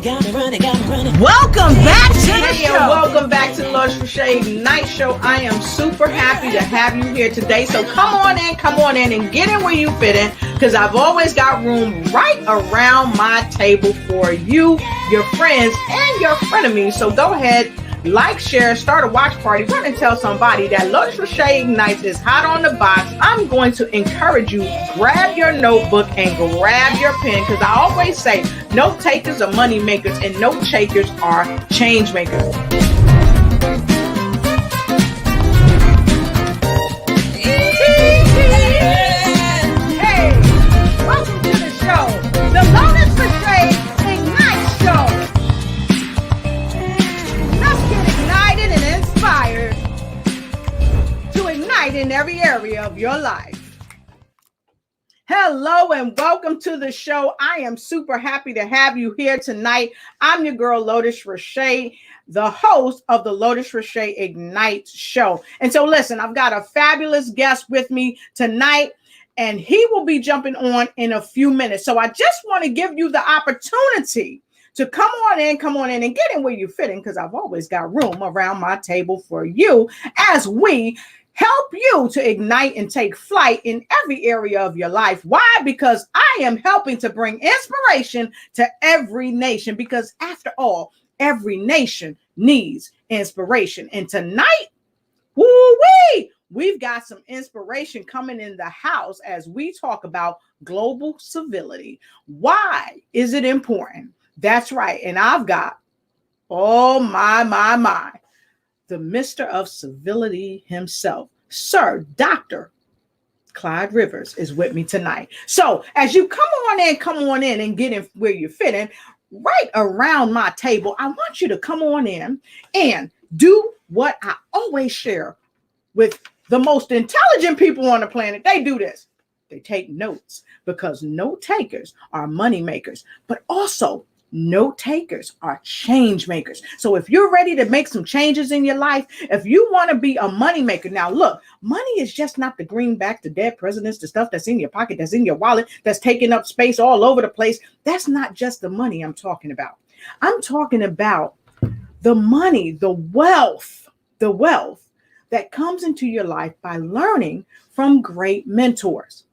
Welcome back to the show. Welcome back to the Lotus Roche Ignite Show. I am super happy to have you here today. So come on in and get in where you fit in, because I've always got room right around my table for you, your friends, and your frenemies. So go ahead, like, share, start a watch party, run and tell somebody that Lotus Roche Ignites is hot on the box. I'm going to encourage you, grab your notebook and grab your pen, because I always say note takers are money makers and note takers are change makers. Hey, welcome to the show, the Lotus Roche Ignite Show. And inspired to ignite in every area of your life. Hello and welcome to the show. I am super happy to have you here tonight. I'm your girl Lotus Roche, the host of the Lotus Roche Ignite Show. And so listen, I've got a fabulous guest with me tonight, and he will be jumping on in a few minutes. So I just want to give you the opportunity to come on in and get in where you fit in, because I've always got room around my table for you as we help you to ignite and take flight in every area of your life. Why? Because I am helping to bring inspiration to every nation, because after all, every nation needs inspiration. And tonight, woo-wee, we've got some inspiration coming in the house as we talk about global civility. Why is it important? That's right. And I've got, oh my, the Mr. of Civility himself, Sir Dr. Clyde Rivers is with me tonight. So as you come on in and get in where you fit in, right around my table, I want you to come on in and do what I always share with the most intelligent people on the planet. They do this. They take notes, because note takers are money makers, but also note takers are change makers. So if you're ready to make some changes in your life, if you want to be a money maker, now look, money is just not the greenback, the dead presidents, the stuff that's in your pocket, that's in your wallet, that's taking up space all over the place. That's not just the money I'm talking about. I'm talking about the money, the wealth that comes into your life by learning from great mentors.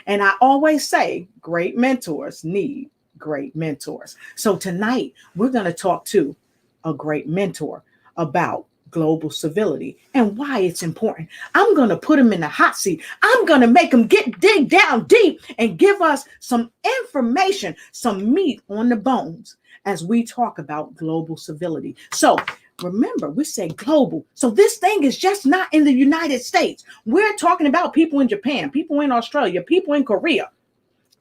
And I always say great mentors need great mentors. So tonight we're going to talk to a great mentor about global civility and why it's important. I'm going to put him in the hot seat. I'm going to make him dig down deep and give us some information, some meat on the bones as we talk about global civility. So remember, we say global. So this thing is just not in the United States. We're talking about people in Japan, people in Australia, people in Korea,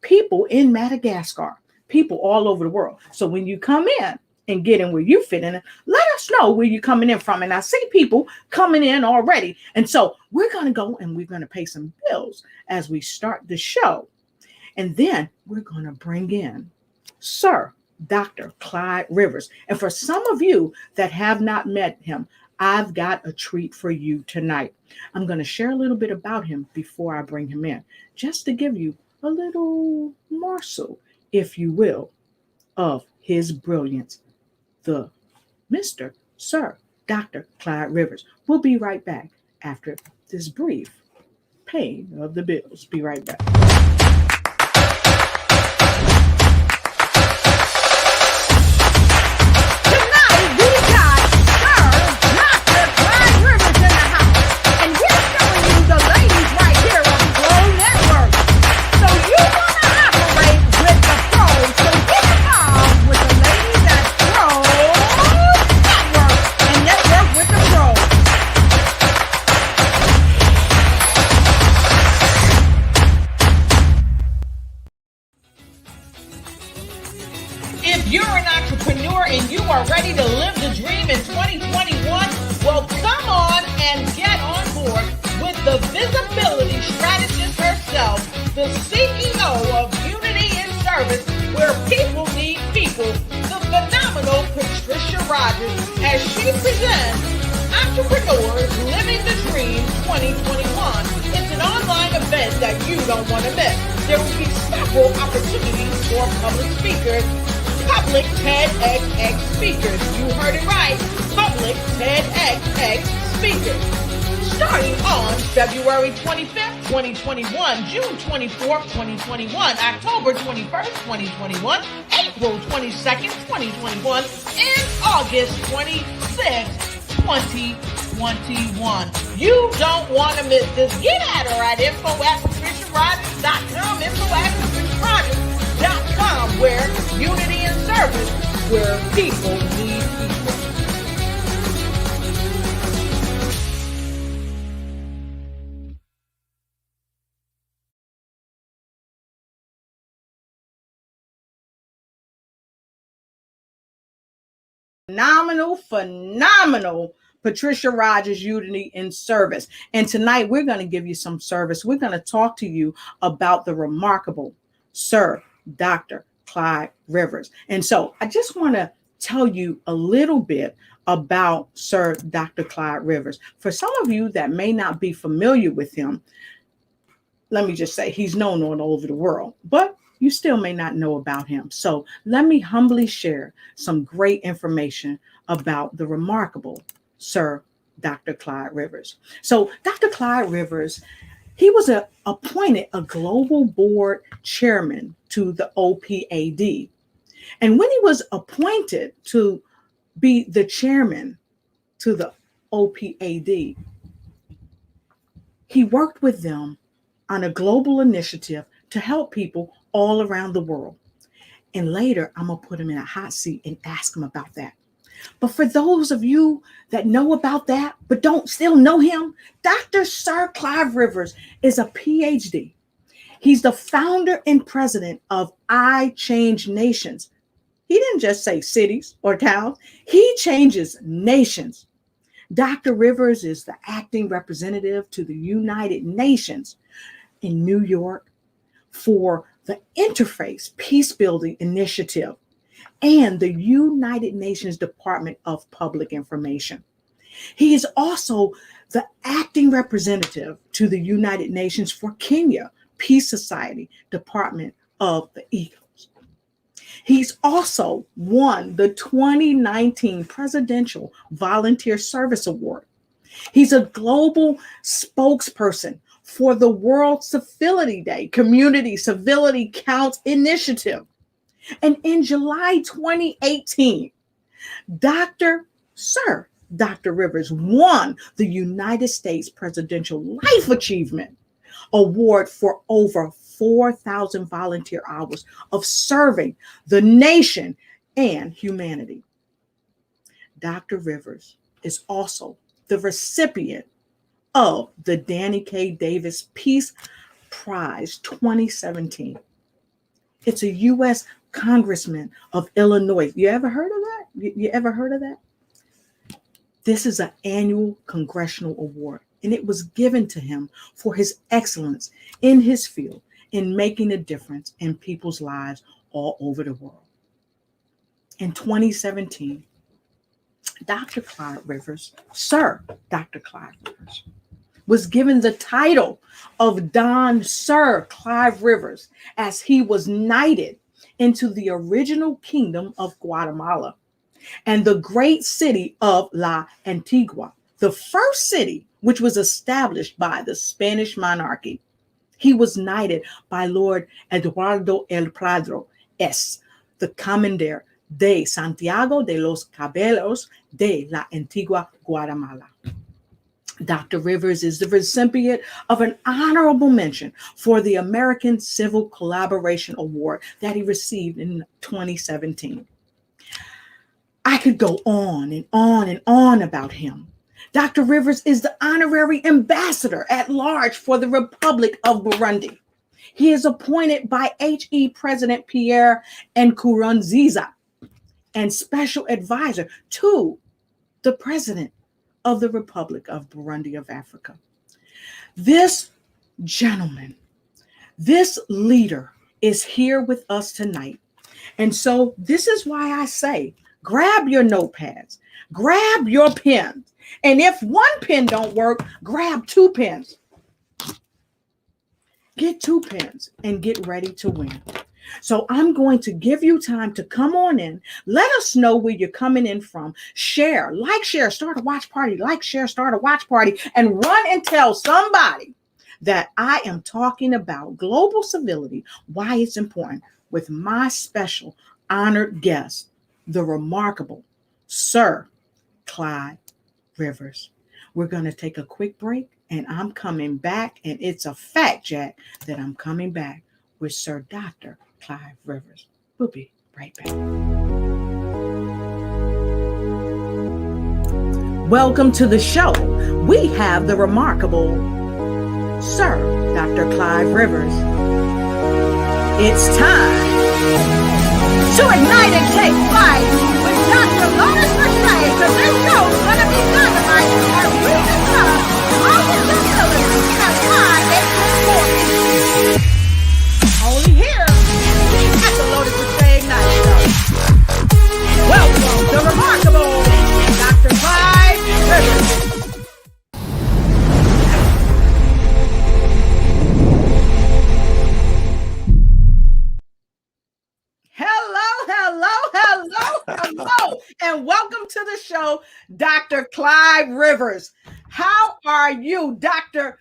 people in Madagascar, people all over the world. So when you come in and get in where you fit in, let us know where you're coming in from. And I see people coming in already. And so we're going to go and we're going to pay some bills as we start the show. And then we're going to bring in Sir Dr. Clyde Rivers. And for some of you that have not met him, I've got a treat for you tonight. I'm going to share a little bit about him before I bring him in, just to give you a little morsel, if you will, of his brilliance, the Mr. Sir Dr. Clyde Rivers. We'll be right back after this brief paying of the bills. Be right back. As she presents Entrepreneurs Living the Dream 2021. It's an online event that you don't want to miss. There will be several opportunities for public speakers, public TEDx speakers. You heard it right. Public TEDx speakers. Starting on February 25th, 2021, June 24th, 2021, October 21st, 2021, April 22nd, 2021, and August 26th, 2021. You don't want to miss this. Get at her at info@patriciarogers.com, info@patriciarogers.com, where unity and service, where people need people. Phenomenal Patricia Rogers, Unity in Service. And tonight we're going to give you some service. We're going to talk to you about the remarkable Sir Dr. Clyde Rivers. And so I just want to tell you a little bit about Sir Dr. Clyde Rivers. For some of you that may not be familiar with him, let me just say he's known all over the world, but you still may not know about him. So let me humbly share some great information about the remarkable Sir Dr. Clyde Rivers. So Dr. Clyde Rivers, he was appointed a global board chairman to the OPAD. And when he was appointed to be the chairman to the OPAD, he worked with them on a global initiative to help people all around the world. And later, I'm going to put him in a hot seat and ask him about that. But for those of you that know about that, but don't still know him, Dr. Sir Clyde Rivers is a PhD. He's the founder and president of ICHANGE Nations. He didn't just say cities or towns. He changes nations. Dr. Rivers is the acting representative to the United Nations in New York for the Interface Peacebuilding Initiative and the United Nations Department of Public Information. He is also the acting representative to the United Nations for Kenya Peace Society Department of the Eagles. He's also won the 2019 Presidential Volunteer Service Award. He's a global spokesperson for the World Civility Day, Community Civility Counts Initiative. And in July 2018, Sir Dr. Rivers won the United States Presidential Life Achievement Award for over 4,000 volunteer hours of serving the nation and humanity. Dr. Rivers is also the recipient of the Danny K. Davis Peace Prize 2017. It's a U.S. Congressman of Illinois. You ever heard of that? You ever heard of that? This is an annual congressional award, and it was given to him for his excellence in his field in making a difference in people's lives all over the world. In 2017, Dr. Clyde Rivers, Sir Dr. Clyde Rivers, was given the title of Don Sir Clyde Rivers as he was knighted into the original kingdom of Guatemala and the great city of La Antigua, the first city which was established by the Spanish monarchy. He was knighted by Lord Eduardo El Prado S., the commander de Santiago de los Caballeros de la Antigua Guatemala. Dr. Rivers is the recipient of an honorable mention for the American Civil Collaboration Award that he received in 2017. I could go on and on and on about him. Dr. Rivers is the honorary ambassador at large for the Republic of Burundi. He is appointed by HE President Pierre Nkurunziza and special advisor to the President of the Republic of Burundi of Africa. This gentleman, this leader is here with us tonight. And so this is why I say, grab your notepads, grab your pens. And if one pen don't work, grab two pens. Get two pens and get ready to win. So I'm going to give you time to come on in. Let us know where you're coming in from. Share, share, start a watch party, share, start a watch party, and run and tell somebody that I am talking about global civility, why it's important, with my special honored guest, the remarkable Sir Clyde Rivers. We're going to take a quick break, and I'm coming back, and it's a fact, Jack, that I'm coming back with Sir Dr. Clyde Rivers. We'll be right back. Welcome to the show. We have the remarkable Sir Dr. Clyde Rivers. It's time to ignite and take flight with Dr. Lotus Rashay, because this show's going to be dynamite as we discuss all the facilities that Clyde is performing. Only here at the Lotus Rashay Ignite Show. Welcome, the remarkable Dr. Clyde Rivers. Hello, and welcome to the show, Dr. Clyde Rivers. How are you, Dr.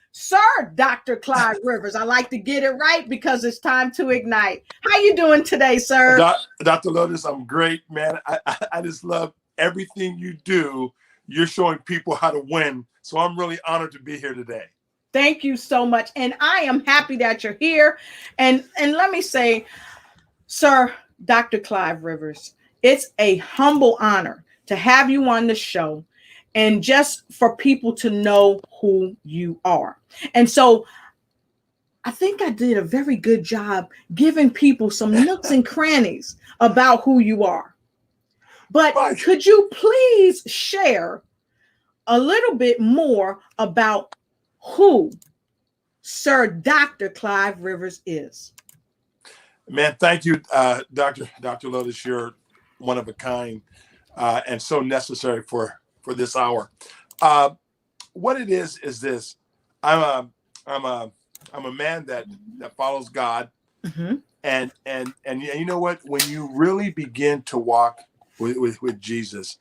Clyde Rivers? I like to get it right because it's time to ignite. How you doing today, sir? Dr. Lotus, I'm great, man. I just love everything you do. You're showing people how to win. So I'm really honored to be here today. Thank you so much. And I am happy that you're here. And let me say, Sir Dr. Clyde Rivers, it's a humble honor to have you on the show and just for people to know who you are. And so I think I did a very good job giving people some nooks and crannies about who you are. But could you please share a little bit more about who Sir Dr. Clyde Rivers is? Man, thank you, Dr. Lotus. You're one of a kind and so necessary for this hour. What it is this: I'm a man that follows God, mm-hmm. and you know what? When you really begin to walk with Jesus,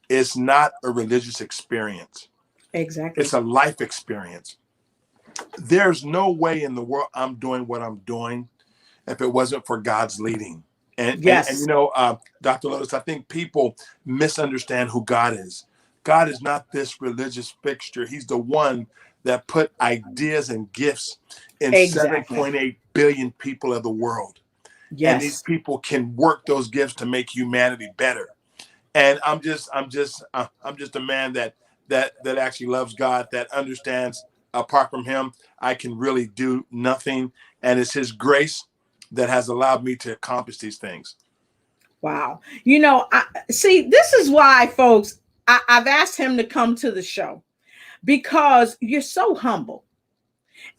it's not a religious experience. Exactly, it's a life experience. There's no way in the world I'm doing what I'm doing if it wasn't for God's leading. And you know, Dr. Lotus, I think people misunderstand who God is. God is not this religious fixture. He's the one that put ideas and gifts in 7.8 billion people of the world. Yes. And these people can work those gifts to make humanity better. And I'm just a man that actually loves God, that understands apart from him, I can really do nothing. And it's his grace that has allowed me to accomplish these things. Wow. You know, this is why, folks, I've asked him to come to the show because you're so humble.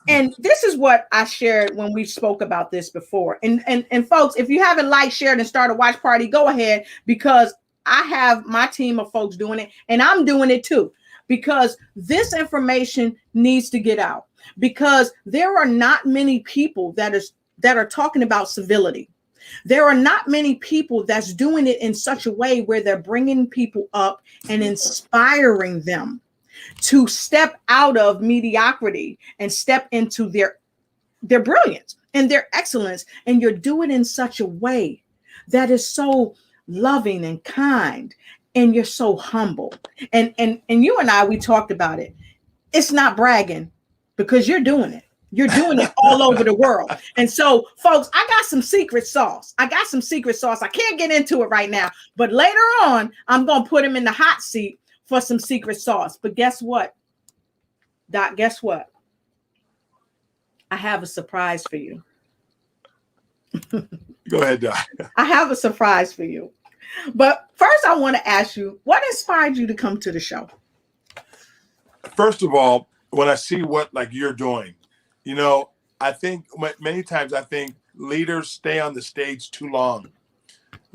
And this is what I shared when we spoke about this before. And folks, if you haven't liked, shared, and started a watch party, go ahead, because I have my team of folks doing it and I'm doing it too, because this information needs to get out, because there are not many people that are talking about civility. There are not many people that's doing it in such a way where they're bringing people up and inspiring them to step out of mediocrity and step into their brilliance and their excellence. And you're doing it in such a way that is so loving and kind, and you're so humble. And you and I, we talked about it. It's not bragging, because you're doing it. You're doing it all over the world. And so, folks, I got some secret sauce. I can't get into it right now, but later on, I'm going to put him in the hot seat for some secret sauce. But guess what, Doc? Guess what? I have a surprise for you. Go ahead, Doc. I have a surprise for you. But first, I want to ask you, what inspired you to come to the show? First of all, when I see what you're doing, you know, I think many times leaders stay on the stage too long.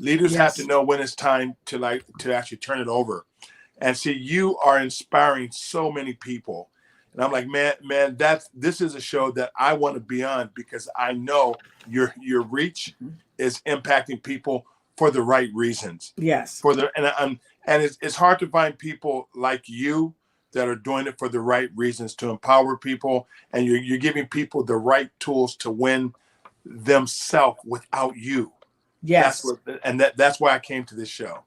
Leaders have to know when it's time to actually turn it over. And see, you are inspiring so many people. And I'm like, man, this is a show that I want to be on because I know your reach is impacting people for the right reasons. Yes. And it's hard to find people like you that are doing it for the right reasons to empower people, and you're giving people the right tools to win themselves without you. Yes. That's why I came to this show.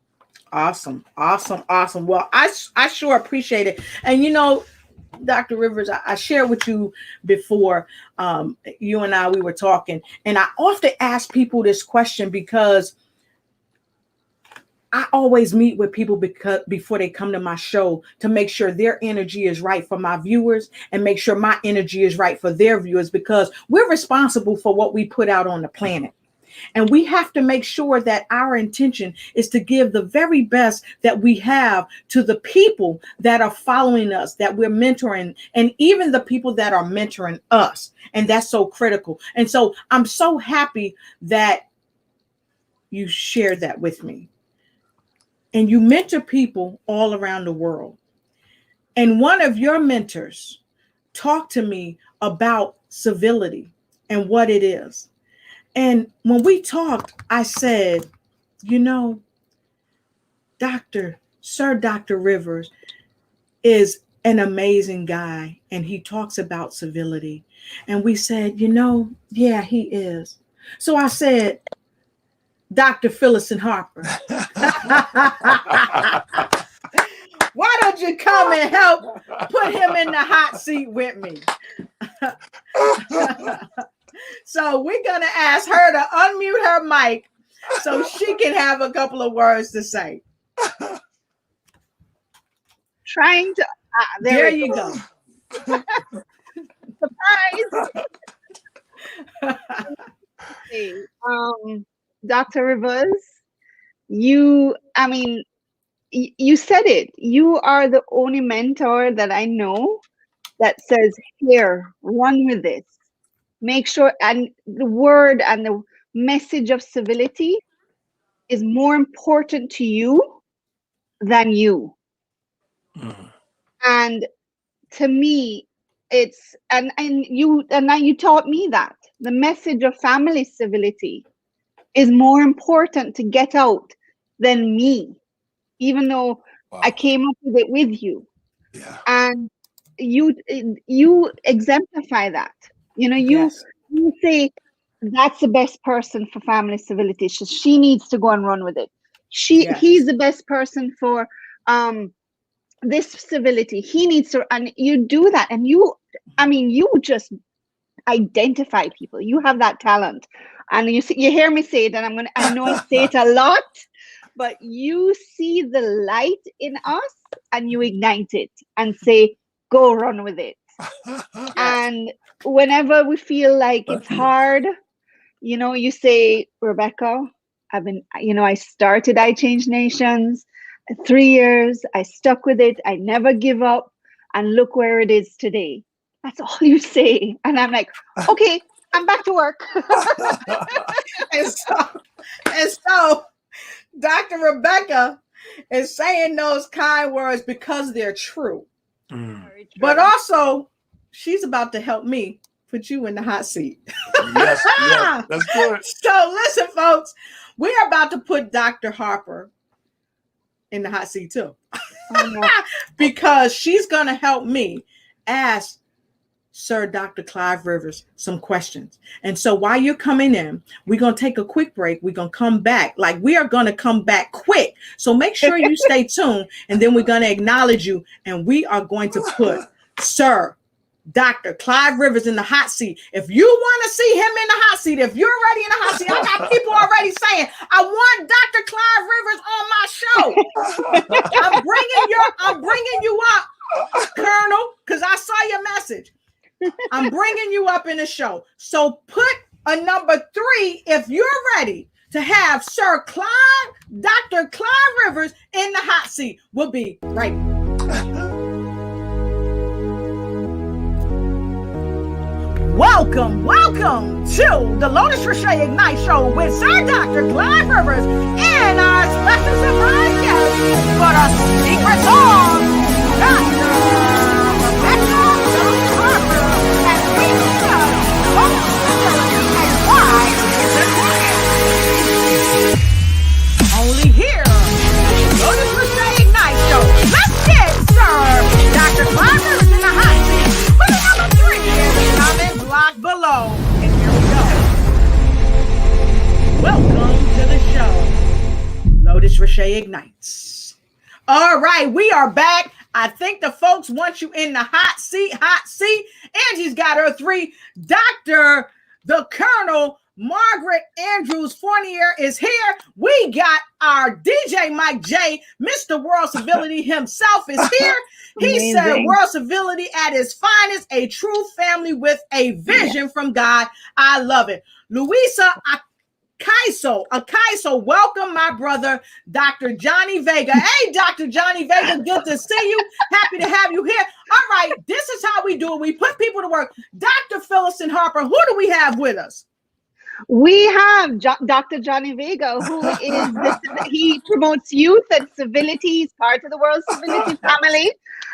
Awesome. Well, I sure appreciate it. And you know, Dr. Rivers, I shared with you before, you and we were talking, and I often ask people this question because I always meet with people before they come to my show to make sure their energy is right for my viewers and make sure my energy is right for their viewers, because we're responsible for what we put out on the planet. And we have to make sure that our intention is to give the very best that we have to the people that are following us, that we're mentoring, and even the people that are mentoring us. And that's so critical. And so I'm so happy that you shared that with me. And you mentor people all around the world. And one of your mentors talked to me about civility and what it is. And when we talked, I said, you know, Sir Dr. Rivers is an amazing guy, and he talks about civility. And we said, you know, yeah, he is. So I said, Dr. Phyllis Harper, why don't you come and help put him in the hot seat with me? So we're going to ask her to unmute her mic so she can have a couple of words to say. Trying to, there you go. Surprise. Hey, Dr. Rivers, you said it. You are the only mentor that I know that says, here, run with this. Make sure, and the word and the message of civility is more important to you than you. And to me, it's, and you taught me that the message of family civility is more important to get out than me, even though I came up with it with you. Yeah. And you exemplify that. You know, you say that's the best person for family civility. She needs to go and run with it. He's the best person for this civility. He needs to, and you do that. And you just identify people. You have that talent. And you hear me say it, and I know I say it a lot, but you see the light in us and you ignite it and say, go run with it. And whenever we feel like it's hard, you know, you say, Rebecca, I started ICHANGE Nations 3 years. I stuck with it. I never give up. And look where it is today. That's all you say. And I'm like, okay, I'm back to work. and so Dr. Rebecca is saying those kind words because they're true. But also, she's about to help me put you in the hot seat. Yes, that's good. So listen, folks, we're about to put Dr. Harper in the hot seat too. Because she's going to help me ask Sir Dr. Clyde Rivers some questions. And so while you're coming in, we're going to take a quick break. We're going to come back. Like, we are going to come back quick. So make sure you stay tuned, and then we're going to acknowledge you, and we are going to put Sir Dr. Clyde Rivers in the hot seat. If you want to see him in the hot seat, if you're already in the hot seat, I got people already saying, I want Dr. Clyde Rivers on my show. I'm bringing you up, Colonel, because I saw your message. I'm bringing you up in the show. So put a number 3 if you're ready to have Sir Dr. Clyde Rivers in the hot seat. We'll be right back. Welcome to the Lotus Crochet Ignite Show with Sir Dr. Clyde Rivers and our special surprise guest for the secret song, Dr. Rebecca. Lotus Roche Ignites. All right, we are back. I think the folks want you in the hot seat, hot seat. Angie's got her 3. Dr. the Colonel Margaret Andrews Fournier is here. We got our DJ Mike J, Mr. World Civility himself is here. He said World Civility at its finest, a true family with a vision from God. I love it. Luisa Akaiso, welcome my brother, Dr. Johnny Vega. Hey, Dr. Johnny Vega, good to see you. Happy to have you here. All right, this is how we do it. We put people to work. Dr. Phyllis Harper, who do we have with us? We have Dr. Johnny Vega, who is he promotes youth and civility. He's part of the World Civility family.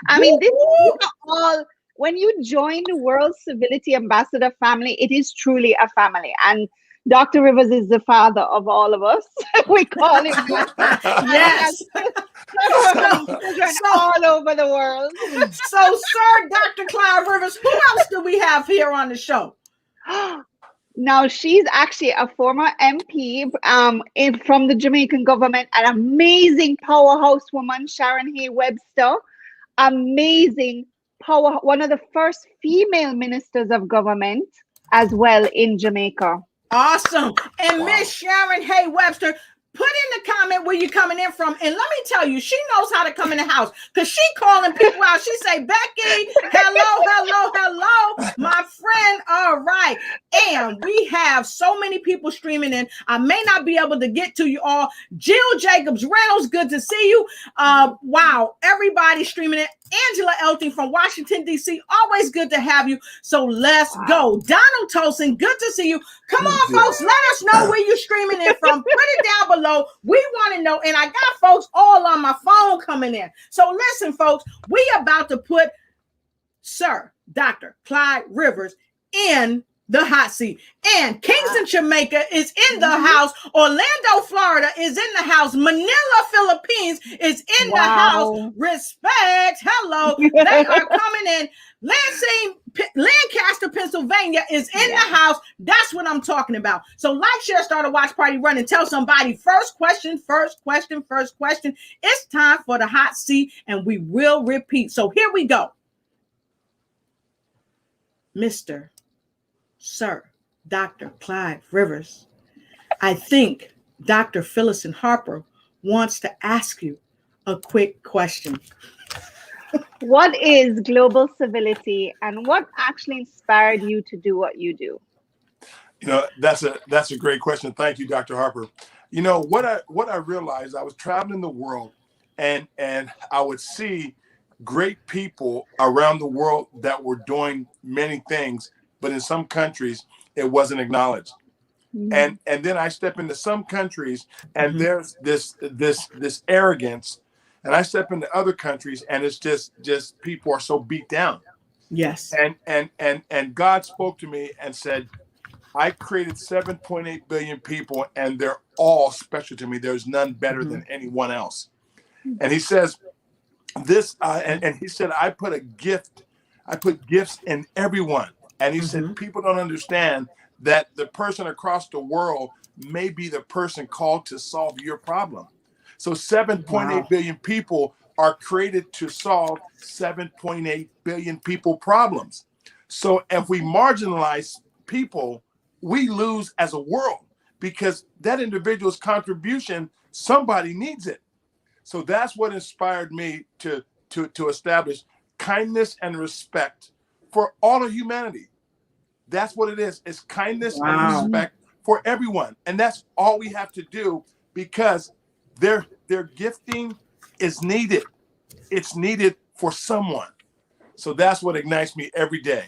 I mean, this is all. When you join the World Civility Ambassador family, it is truly a family. And Dr. Rivers is the father of all of us. We call him that. Yes. So, all over the world. So, sir, Dr. Clyde Rivers, who else do we have here on the show? Now, she's actually a former MP from the Jamaican government, an amazing powerhouse woman, Sharon Hay Webster. Amazing power, one of the first female ministers of government as well in Jamaica. Awesome. And Miss Sharon Hay Webster, put in the comment where you're coming in from. And let me tell you, she knows how to come in the house because she calling people out. She say, Becky, hello, my friend. All right. And we have so many people streaming in. I may not be able to get to you all. Jill Jacobs Reynolds, good to see you. Wow. Everybody streaming in. Angela Elting from Washington, D.C. Always good to have you. So let's go. Donald Tolson, good to see you. Come on, folks. Let us know where you're streaming in from. Put it down below. We want to know. And I got folks all on my phone coming in. So listen, folks, we about to put Sir Dr. Clyde Rivers in the hot seat. And Kingston, Jamaica is in the house. Orlando, Florida is in the house. Manila, Philippines is in the house. Respect. Hello. They are coming in. Lancaster, Pennsylvania is in the house. That's what I'm talking about. So like, share, start a watch party, run and tell somebody. First question. It's time for the hot seat and we will repeat. So here we go. Mr. Sir, Dr. Clyde Rivers, I think Dr. Phyllis Harper wants to ask you a quick question. What is global civility and what actually inspired you to do what you do? You know, that's a great question. Thank you, Dr. Harper. You know, what I realized, I was traveling the world and I would see great people around the world that were doing many things, but in some countries it wasn't acknowledged. Mm-hmm. And then I step into some countries and there's this arrogance, and I step into other countries and it's just people are so beat down. Yes. And God spoke to me and said, I created 7.8 billion people and they're all special to me. There's none better than anyone else. And he says this, and he said, I put gifts in everyone. And he said, people don't understand that the person across the world may be the person called to solve your problem. So 7.8 billion people are created to solve 7.8 billion people problems. So if we marginalize people, we lose as a world because that individual's contribution, somebody needs it. So that's what inspired me to establish kindness and respect for all of humanity. That's what it is. It's kindness and respect for everyone. And that's all we have to do because their gifting is needed. It's needed for someone. So that's what ignites me every day.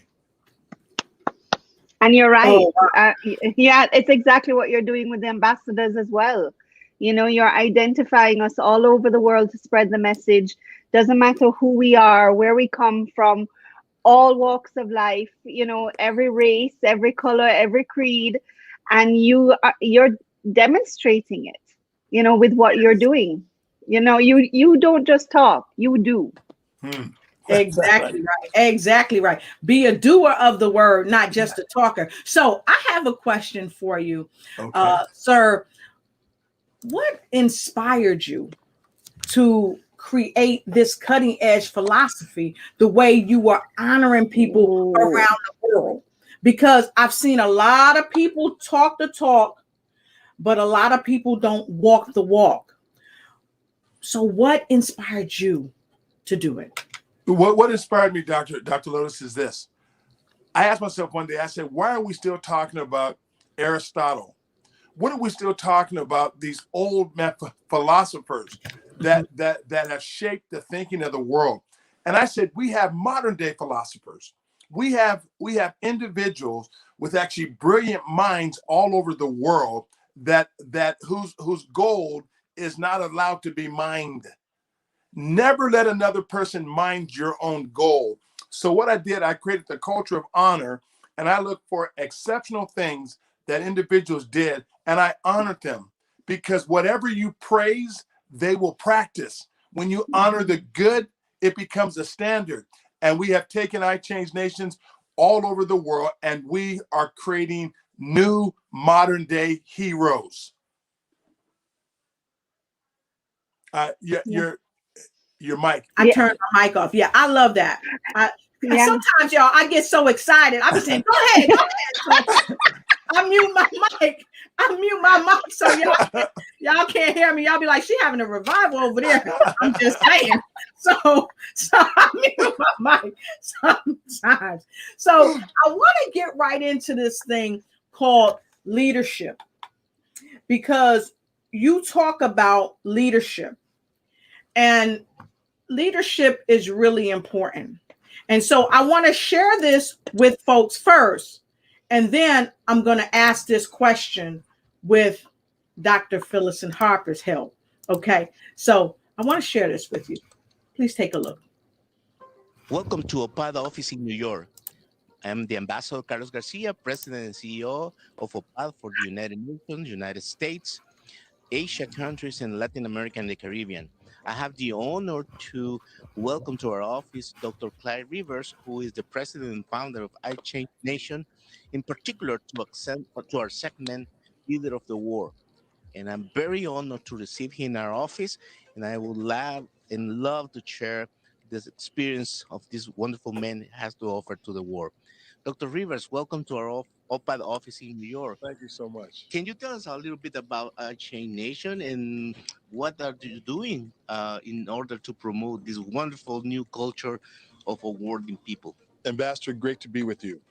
And you're right. Yeah, it's exactly what you're doing with the ambassadors as well. You know, you're identifying us all over the world to spread the message. Doesn't matter who we are, where we come from, all walks of life, you know, every race, every color, every creed. And you're demonstrating it, you know, with what you're doing. You know, you don't just talk, you do. Exactly right. Exactly right. Be a doer of the word, not just a talker. So I have a question for you, sir. what inspired you to create this cutting edge philosophy the way you are honoring people around the world? Because I've seen a lot of people talk the talk, but a lot of people don't walk the walk. So what inspired you to do it? What inspired me, Dr. Lotus, is this. I asked myself one day, I said, why are we still talking about Aristotle? What are we still talking about these old philosophers that have shaped the thinking of the world? And I said, we have modern day philosophers. We have individuals with actually brilliant minds all over the world that whose gold is not allowed to be mined. Never let another person mind your own goal. So what I did, I created the culture of honor, and I looked for exceptional things that individuals did, and I honored them, because whatever you praise, they will practice. When you honor the good, it becomes a standard. And we have taken ICHANGE nations all over the world, and we are creating new modern day heroes. Your mic. I turned my mic off. Yeah, I love that. Sometimes, y'all, I get so excited. I'm just saying, go ahead. So, I mute my mic so y'all can't hear me. Y'all be like, she having a revival over there. I'm just saying. So I mute my mic sometimes. So I want to get right into this thing called leadership, because you talk about leadership, and leadership is really important. And so I want to share this with folks first, and then I'm going to ask this question with Dr. Phyllis and Harper's help. Okay, so I want to share this with you. Please take a look. Welcome to OPAD office in New York. I'm the Ambassador Carlos Garcia, President and CEO of OPAD for the United Nations, United States, Asia countries, and Latin America and the Caribbean. I have the honor to welcome to our office Dr. Clyde Rivers, who is the president and founder of ICHANGE Nation, in particular to our segment, Leader of the War. And I'm very honored to receive him in our office, and I would love to share this experience of this wonderful man has to offer to the war. Dr. Rivers, welcome to our OPAD office in New York. Thank you so much. Can you tell us a little bit about ICHANGE Nation and what are you doing in order to promote this wonderful new culture of awarding people? Ambassador, great to be with you.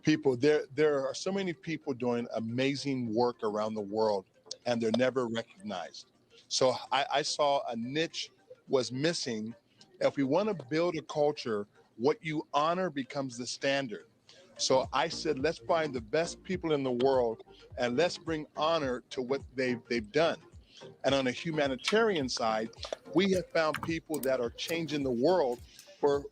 People, there are so many people doing amazing work around the world, and they're never recognized. So I saw a niche was missing. If we want to build a culture, what you honor becomes the standard. So I said, let's find the best people in the world and let's bring honor to what they've done. And on a humanitarian side, we have found people that are changing the world for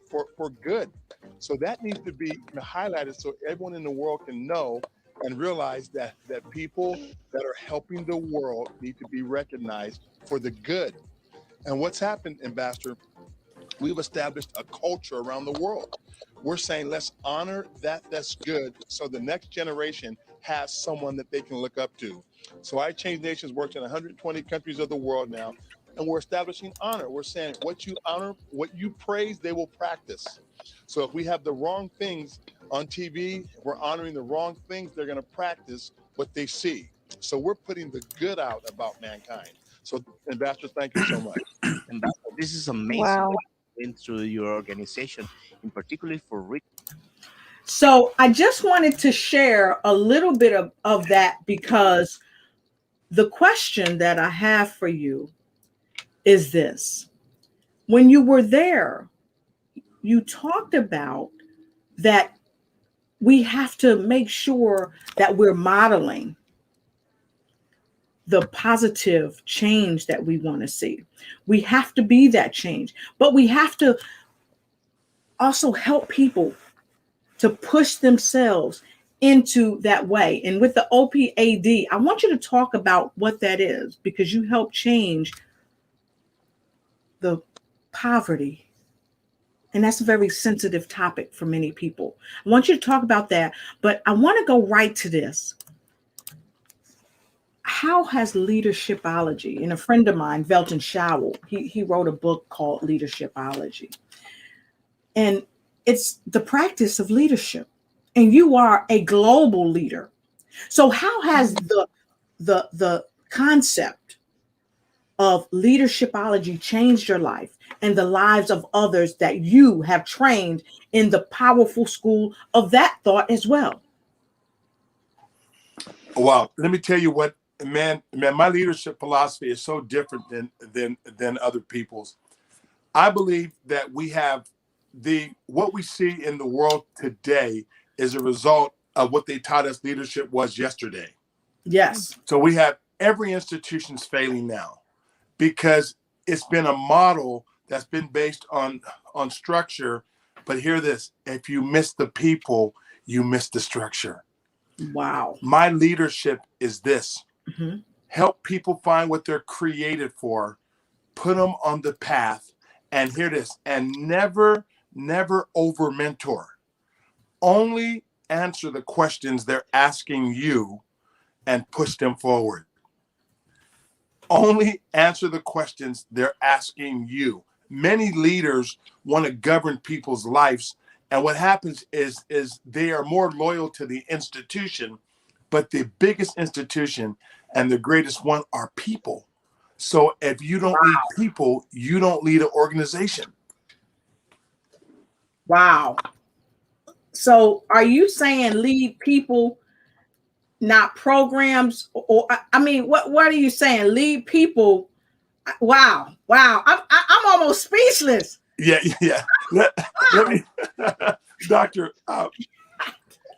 good. So that needs to be highlighted so everyone in the world can know and realize that people that are helping the world need to be recognized for the good. And what's happened, Ambassador, we've established a culture around the world. We're saying, let's honor that's good so the next generation has someone that they can look up to. So ICHANGE Nations works in 120 countries of the world now, and we're establishing honor. We're saying what you honor, what you praise, they will practice. So if we have the wrong things on TV, we're honoring the wrong things, they're going to practice what they see. So we're putting the good out about mankind. So Ambassador, thank you so much. Ambassador, this is amazing. Wow. Into your organization, in particular for rich. So I just wanted to share a little bit of that, because the question that I have for you is this. When you were there, you talked about that we have to make sure that we're modeling the positive change that we want to see. We have to be that change, but we have to also help people to push themselves into that way. And with the OPAD, I want you to talk about what that is, because you help change the poverty. And that's a very sensitive topic for many people. I want you to talk about that, but I want to go right to this. how has leadershipology, and a friend of mine, Velton Showell, he wrote a book called Leadershipology. And it's the practice of leadership. And you are a global leader. So how has the concept of leadershipology changed your life and the lives of others that you have trained in the powerful school of that thought as well? Well, let me tell you what, man, my leadership philosophy is so different than other people's. I believe that we have what we see in the world today is a result of what they taught us leadership was yesterday. Yes. So we have every institution's failing now because it's been a model that's been based on structure. But hear this, if you miss the people, you miss the structure. Wow. My leadership is this. Mm-hmm. Help people find what they're created for, put them on the path, and hear this, and never over mentor. Only answer the questions they're asking you and push them forward. Only answer the questions they're asking you. Many leaders want to govern people's lives, and what happens is they are more loyal to the institution, but the biggest institution and the greatest one are people. So if you don't lead people, you don't lead an organization. Wow. So are you saying lead people, not programs? Or I mean, what are you saying? Lead people. Wow. I'm almost speechless. Yeah. Let me, Doctor,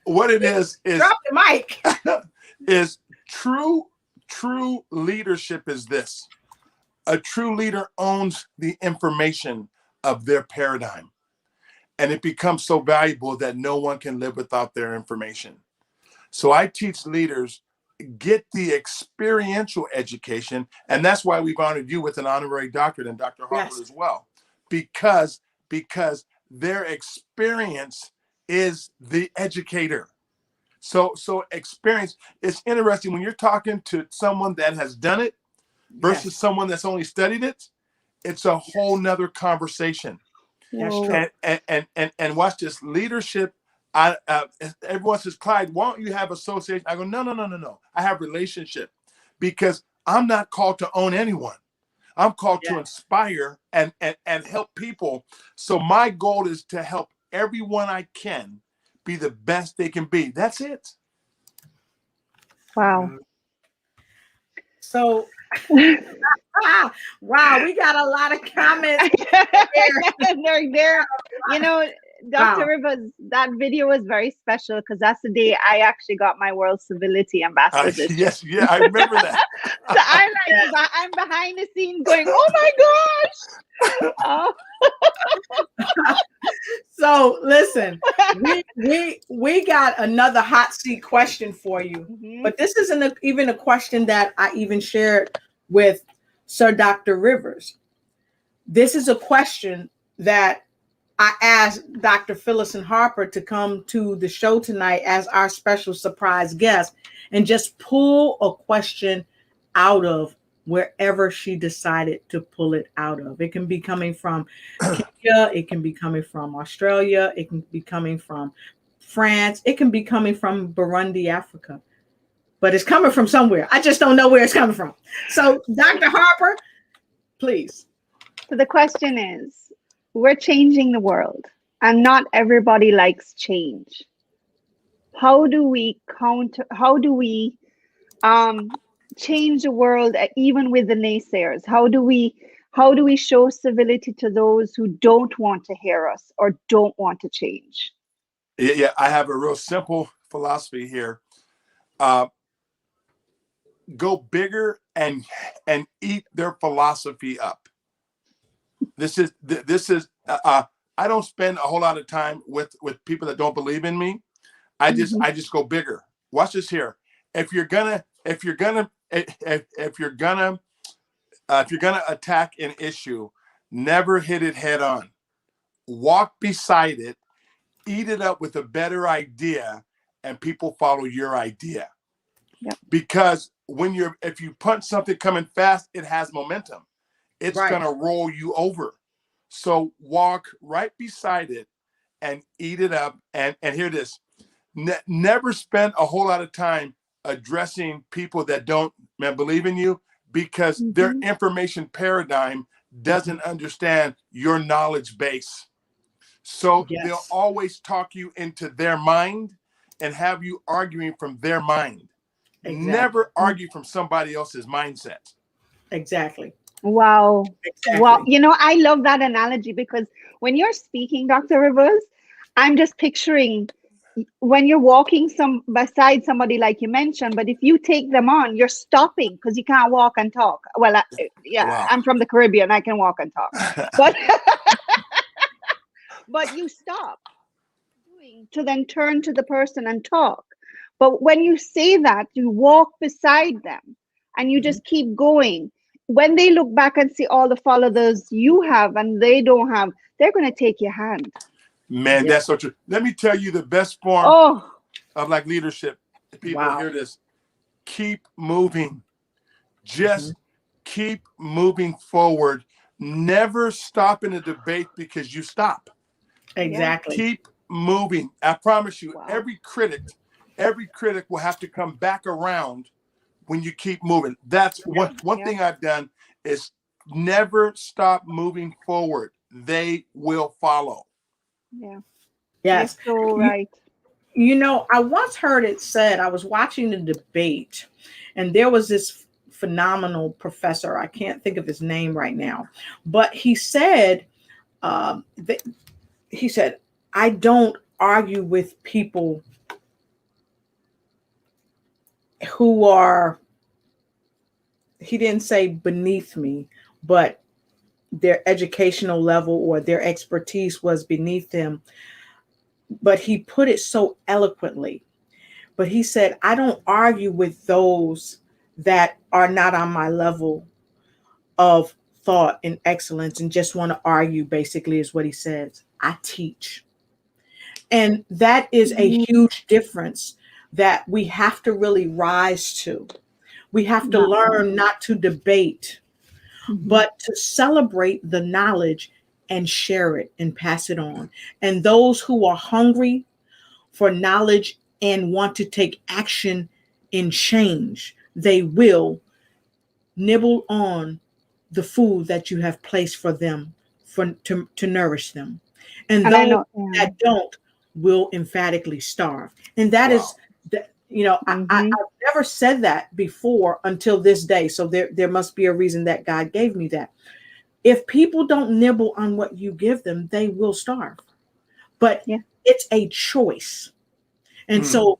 what it is drop the mic. is true leadership is this. A true leader owns the information of their paradigm, and it becomes so valuable that no one can live without their information. So I teach leaders, get the experiential education, and that's why we've honored you with an honorary doctorate and Dr. Harper as well, because their experience is the educator. So experience, it's interesting when you're talking to someone that has done it versus someone that's only studied it, it's a whole nother conversation. That's true. And watch this leadership. Everyone says, Clyde, why don't you have association? I go, no. I have relationship because I'm not called to own anyone. I'm called to inspire and help people. So my goal is to help everyone I can be the best they can be. That's it. Wow. So, wow, we got a lot of comments. They're there. You know, Dr. Rivers, that video was very special because that's the day I actually got my World Civility Ambassador. Yes, I remember that. So I'm behind the scenes going, oh my gosh. Oh. So listen, we got another hot seat question for you, but this isn't even a question that I even shared with Sir Dr. Rivers. This is a question that I asked Dr. Phyllis Harper to come to the show tonight as our special surprise guest and just pull a question out of wherever she decided to pull it out of. It can be coming from Kenya, it can be coming from Australia, it can be coming from France, it can be coming from Burundi, Africa. But it's coming from somewhere. I just don't know where it's coming from. So, Dr. Harper, please. So the question is, we're changing the world and not everybody likes change. How do we change the world even with the naysayers? How do we show civility to those who don't want to hear us or don't want to change? Yeah, I have a real simple philosophy here. Go bigger and eat their philosophy up. This is I don't spend a whole lot of time with people that don't believe in me. I just go bigger. Watch this here. If you're gonna attack an issue, never hit it head on. Walk beside it, eat it up with a better idea, and people follow your idea. Yep. Because if you punch something coming fast, it has momentum. It's gonna roll you over. So walk right beside it and eat it up. And hear this: never spend a whole lot of time addressing people that don't believe in you, because their information paradigm doesn't understand your knowledge base. So they'll always talk you into their mind and have you arguing from their mind. Never argue from somebody else's mindset. Exactly. Wow. Exactly. Wow. You know, I love that analogy, because when you're speaking, Dr. Rivers, I'm just picturing when you're walking beside somebody, like you mentioned, but if you take them on, you're stopping because you can't walk and talk. Well, wow. I'm from the Caribbean. I can walk and talk, but but you stop to then turn to the person and talk. But when you say that, you walk beside them and you just keep going. When they look back and see all the followers you have and they don't have, they're going to take your hand. Man, that's so true. Let me tell you the best form of like leadership. People hear this. Keep moving. Just keep moving forward. Never stop in a debate because you stop. Exactly. Keep moving. I promise you, every critic will have to come back around when you keep moving. That's one thing I've done is never stop moving forward. They will follow. Yeah. Yes. You're so right. You know, I once heard it said, I was watching the debate, and there was this phenomenal professor. I can't think of his name right now, but he said, I don't argue with people who are, he didn't say beneath me, but their educational level or their expertise was beneath them. But he put it so eloquently. But he said, I don't argue with those that are not on my level of thought and excellence and just want to argue, basically, is what he says. I teach. And that is a huge difference that we have to really rise to. We have to learn not to debate, but to celebrate the knowledge and share it and pass it on. And those who are hungry for knowledge and want to take action in change, they will nibble on the food that you have placed for them to nourish them. And those that don't will emphatically starve. And that is, you know, I've never said that before until this day. So there must be a reason that God gave me that. If people don't nibble on what you give them, they will starve. But it's a choice. And so,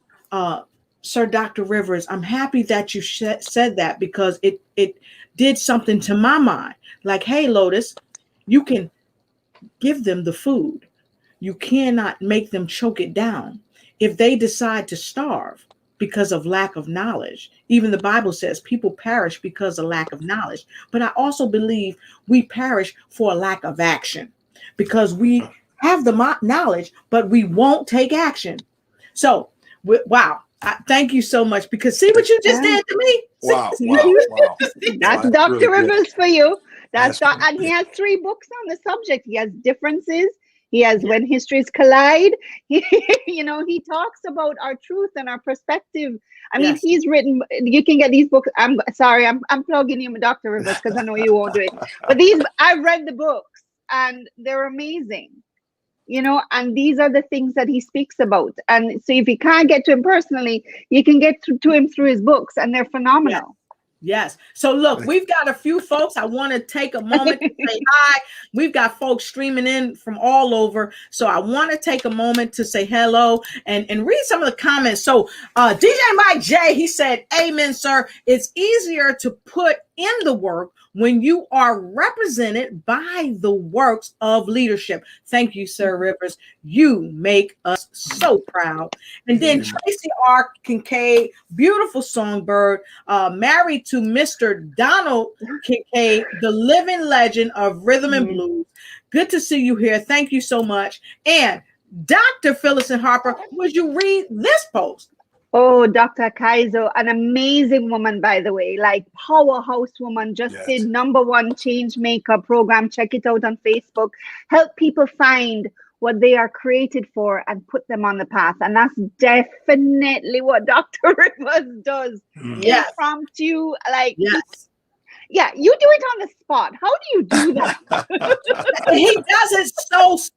Sir Dr. Rivers, I'm happy that you said that, because it did something to my mind. Like, hey, Lotus, you can give them the food. You cannot make them choke it down. If they decide to starve because of lack of knowledge, even the Bible says people perish because of lack of knowledge. But I also believe we perish for a lack of action, because we have the knowledge, but we won't take action. So, wow. Thank you so much, because see what you just did to me. Wow. That's Dr. Rivers for you. And he has 3 books on the subject. He has Differences. He has When Histories Collide. He talks about our truth and our perspective. I mean, he's written, you can get these books. I'm sorry, I'm plugging you, Dr. Rivers, because I know you won't do it. But I've read the books and they're amazing. And these are the things that he speaks about. And so if you can't get to him personally, you can get to him through his books, and they're phenomenal. Yes. So look, we've got a few folks. I want to take a moment to say hi. We've got folks streaming in from all over. So I want to take a moment to say hello and read some of the comments. So DJ Mike J, he said, amen, sir. It's easier to put in the work when you are represented by the works of leadership. Thank you, Sir Rivers. You make us so proud. And then Tracy R. Kincaid, beautiful songbird, married to Mr. Donald Kincaid, the living legend of rhythm and blues. Good to see you here. Thank you so much. And Dr. Phyllis and Harper, would you read this post? Oh, Dr. Kaizo, an amazing woman, by the way, like powerhouse woman, just did #1 change maker program. Check it out on Facebook. Help people find what they are created for and put them on the path. And that's definitely what Dr. Rivers does. Yes. Impromptu, like, yes. Yeah, you do it on the spot. How do you do that? He does it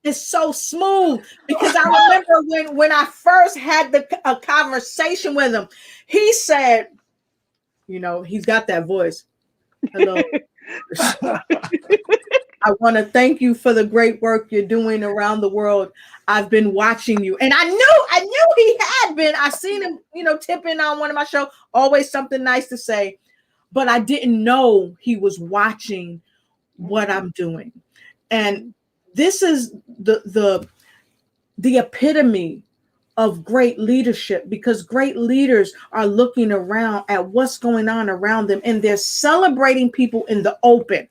it's so smooth, because I remember when I first had a conversation with him, he said, you know, he's got that voice. Hello. I want to thank you for the great work you're doing around the world. I've been watching you. And I knew he had been. I seen him, you know, tipping on one of my shows, always something nice to say. But I didn't know he was watching what I'm doing. And this is the epitome of great leadership, because great leaders are looking around at what's going on around them, and they're celebrating people in the open.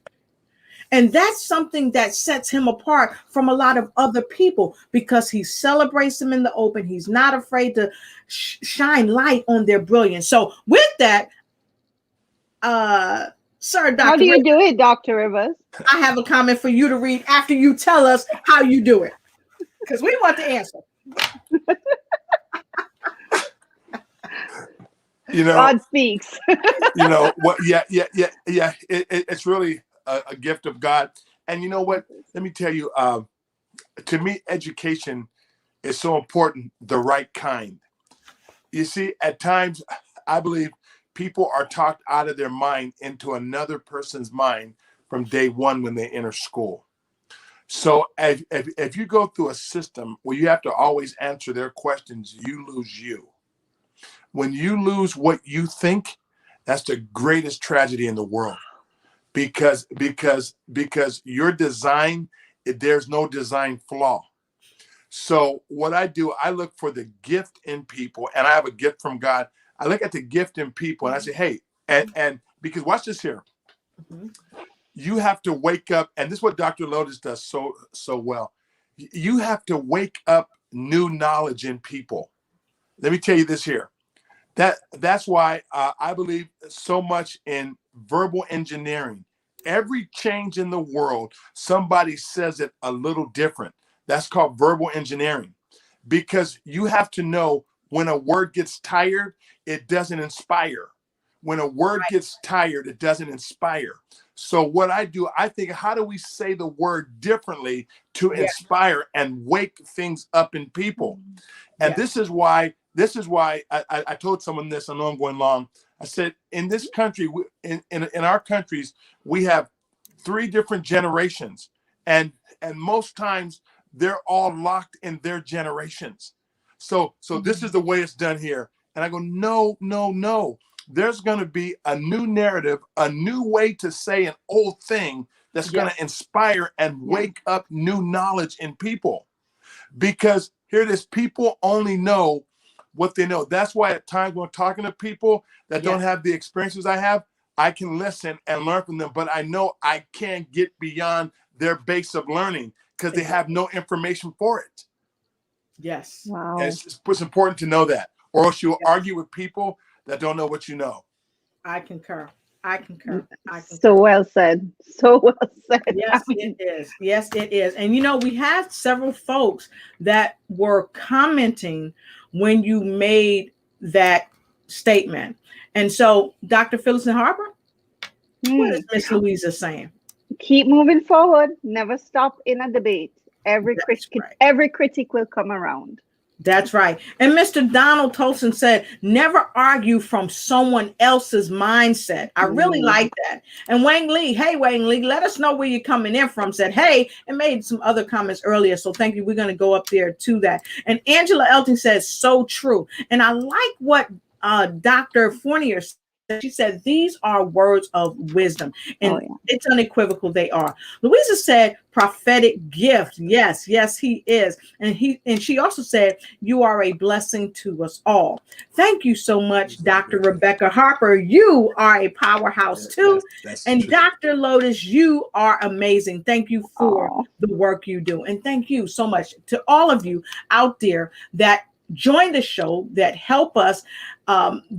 And that's something that sets him apart from a lot of other people, because he celebrates them in the open. He's not afraid to shine light on their brilliance. So with that, sir, Dr. How do you do it, Dr. Rivers? I have a comment for you to read after you tell us how you do it, because we want the answer. You know, God speaks. You know what? Yeah. It's really a gift of God. And you know what? Let me tell you. To me, education is so important. The right kind. You see, at times, I believe people are talked out of their mind into another person's mind from day one when they enter school. So if you go through a system where you have to always answer their questions, you lose you. When you lose what you think, that's the greatest tragedy in the world, because your design, there's no design flaw. So what I do, I look for the gift in people, and I have a gift from God. I look at the gift in people and I say, hey, and because watch this here. Mm-hmm. You have to wake up, and this is what Dr. Lotus does so well. You have to wake up new knowledge in people. Let me tell you this here. That's why I believe so much in verbal engineering. Every change in the world, somebody says it a little different. That's called verbal engineering, because you have to know when a word gets tired, it doesn't inspire. When a word gets tired, it doesn't inspire. So what I do, I think, how do we say the word differently to inspire and wake things up in people? And this is why I told someone this. I know I'm going long. I said, in this country, in our countries, we have 3 different generations, and most times they're all locked in their generations. So this is the way it's done here. And I go, no. There's going to be a new narrative, a new way to say an old thing that's going to inspire and wake up new knowledge in people. Because here it is, people only know what they know. That's why at times when I'm talking to people that don't have the experiences I have, I can listen and learn from them, but I know I can't get beyond their base of learning because they have no information for it. Yes. Wow. It's important to know that, or else you'll argue with people that don't know what you know. I concur. So well said. So well said. Yes, it is. Yes, it is. And you know, we had several folks that were commenting when you made that statement. And so, Dr. Phyllis Harper, what is Miss Louisa saying? Keep moving forward. Never stop in a debate. Every critic will come around. That's right. And Mr. Donald Tolson said, never argue from someone else's mindset. I really like that. And Wang Lee, hey, Wang Lee, let us know where you're coming in from, said, hey, and made some other comments earlier. So thank you. We're going to go up there to that. And Angela Elton says, so true. And I like what Dr. Fournier said. She said, these are words of wisdom, and it's unequivocal they are. Louisa said, prophetic gift. Yes, he is. And she also said, you are a blessing to us all. Thank you so much, Dr. Rebecca Harper. You are a powerhouse too. And true. Dr. Lotus, you are amazing. Thank you for the work you do. And thank you so much to all of you out there that join the show, that help us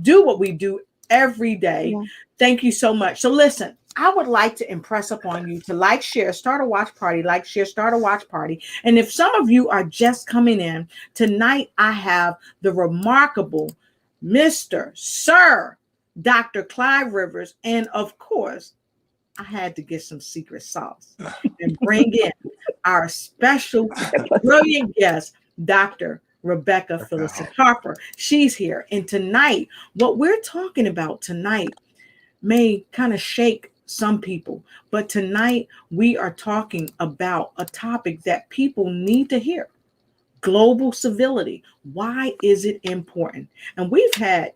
do what we do every day. Yeah. Thank you so much. So listen, I would like to impress upon you to like, share, start a watch party, like, share, start a watch party. And if some of you are just coming in, tonight I have the remarkable Mr. Sir Dr. Clyde Rivers. And of course, I had to get some secret sauce and bring in our special brilliant guest, Dr. Rebecca Phyllis Harper. She's here. And tonight, what we're talking about tonight may kind of shake some people, but tonight we are talking about a topic that people need to hear: global civility. Why is it important? And we've had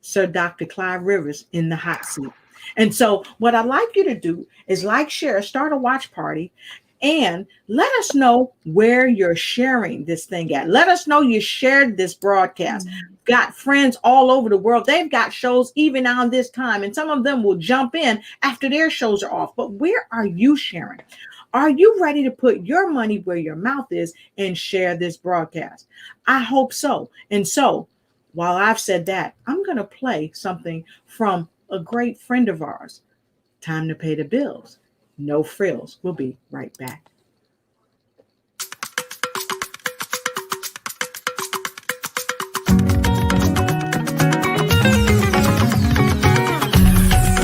Sir Dr. Clyde Rivers in the hot seat. And so what I'd like you to do is like, share, start a watch party, and let us know where you're sharing this thing at. Let us know you shared this broadcast. Got friends all over the world. They've got shows even on this time, and some of them will jump in after their shows are off. But where are you sharing? Are you ready to put your money where your mouth is and share this broadcast? I hope so. And so while I've said that, I'm going to play something from a great friend of ours. Time to pay the bills. No frills. We'll be right back.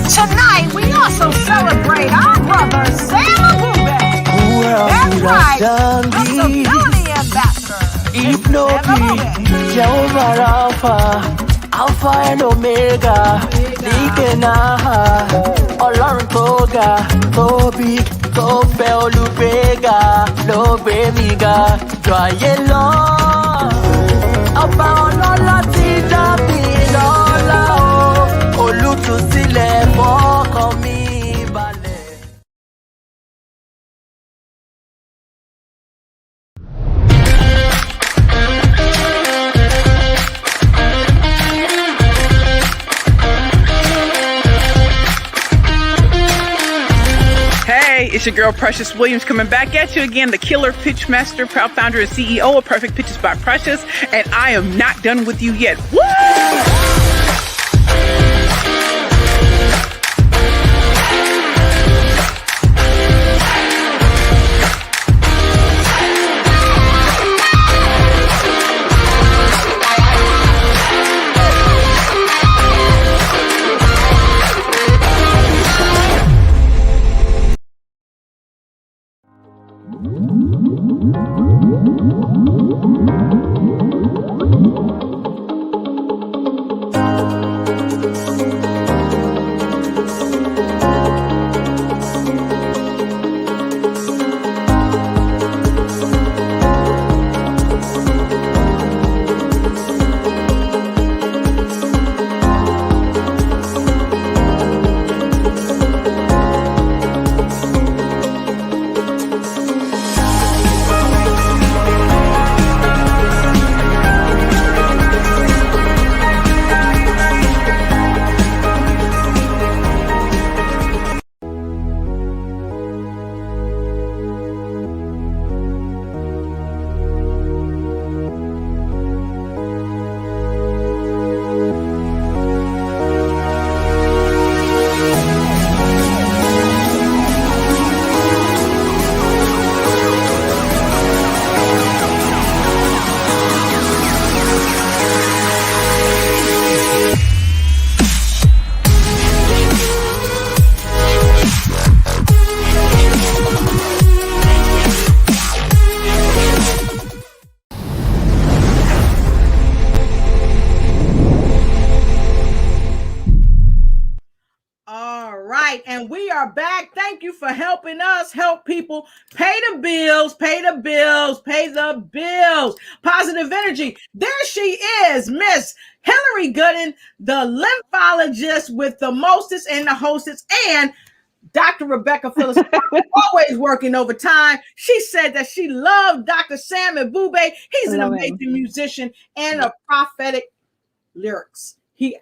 Tonight, we also celebrate our brother, Sam Bube. That's right, the Civility ambassador. If no be Jehovah Rapha, Alpha and Omega, Nikena, Ọlọ́run tó ga, tó big, tó fẹ́ olùgbéga, ló gbé mi ga, jọ ayé lọ. Ọba ọlọ́lá ti dá mi lọ́lá o, olùtúsílẹ̀ fọ́kàn mi balẹ̀. Hey, it's your girl Precious Williams coming back at you again, the killer pitch master, proud founder and CEO of Perfect Pitches by Precious, and I am not done with you yet. Woo! And we are back. Thank you for helping us help people pay the bills, pay the bills, pay the bills. Positive energy. There she is, Miss Hillary Gooden, the lymphologist with the mostest and the hostess, and Dr. Rebecca Phyllis, always working overtime. She said that she loved Dr. Sam Bube. He's an amazing musician and a prophetic lyrics. He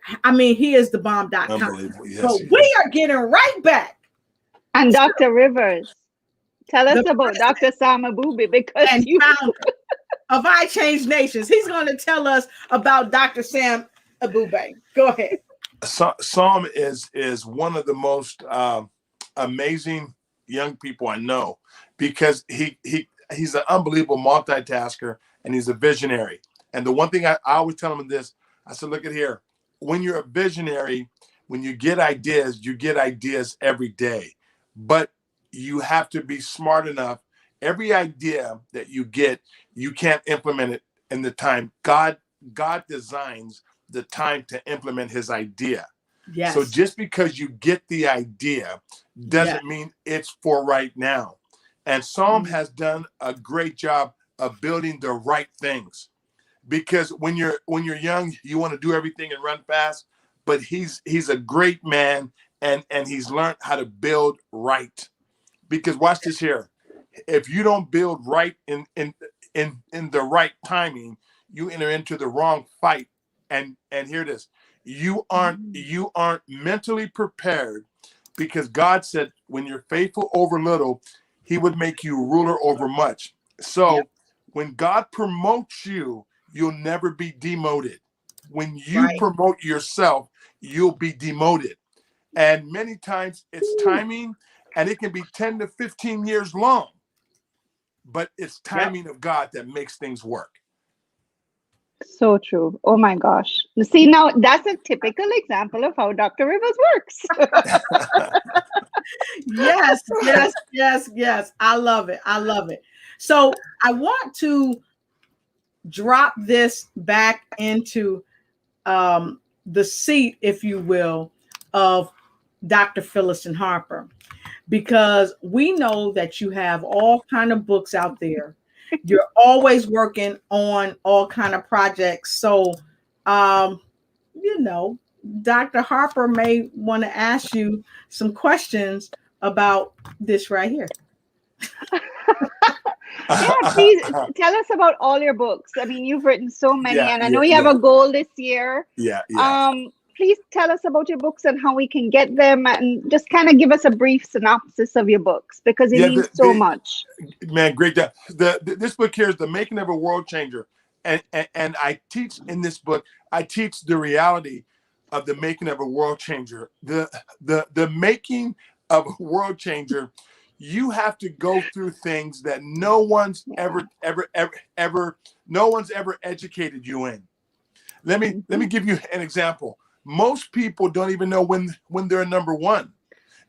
is the bomb.com. Yes, so we are getting right back. And Dr. Rivers, tell us about Dr. Sam Bube, because of ICHANGE Nations. He's going to tell us about Dr. Sam Abube. Go ahead. Psalm is one of the most amazing young people I know, because he's an unbelievable multitasker, and he's a visionary. And the one thing I always tell him this, I said, look at here, when you're a visionary, when you get ideas every day, but you have to be smart enough. Every idea that you get, you can't implement it in the time. God designs the time to implement his idea. Yes. So just because you get the idea doesn't mean it's for right now. And Psalm has done a great job of building the right things. Because when you're young, you want to do everything and run fast, but he's a great man, and he's learned how to build right. Because watch this here. If you don't build right in the right timing, you enter into the wrong fight. And here it is. You aren't mentally prepared, because God said when you're faithful over little, he would make you ruler over much. So when God promotes you, you'll never be demoted. When you promote yourself, you'll be demoted. And many times it's timing, and it can be 10 to 15 years long, but it's timing of God that makes things work. So true. Oh my gosh. See, now that's a typical example of how Dr. Rivers works. Yes. I love it. So I want to drop this back into the seat, if you will, of Dr. Phyllis Harper, because we know that you have all kind of books out there. You're always working on all kind of projects. So, Dr. Harper may want to ask you some questions about this right here. Yeah, please tell us about all your books. I mean, you've written so many, and I know you have a goal this year. Please tell us about your books and how we can get them, and just kind of give us a brief synopsis of your books, because it means so much. Man, great job. This book here is The Making of a World Changer. And I teach in this book, I teach the reality of the making of a world changer. The making of a world changer, you have to go through things that no one's ever educated you in. Let me give you an example. Most people don't even know when they're number one,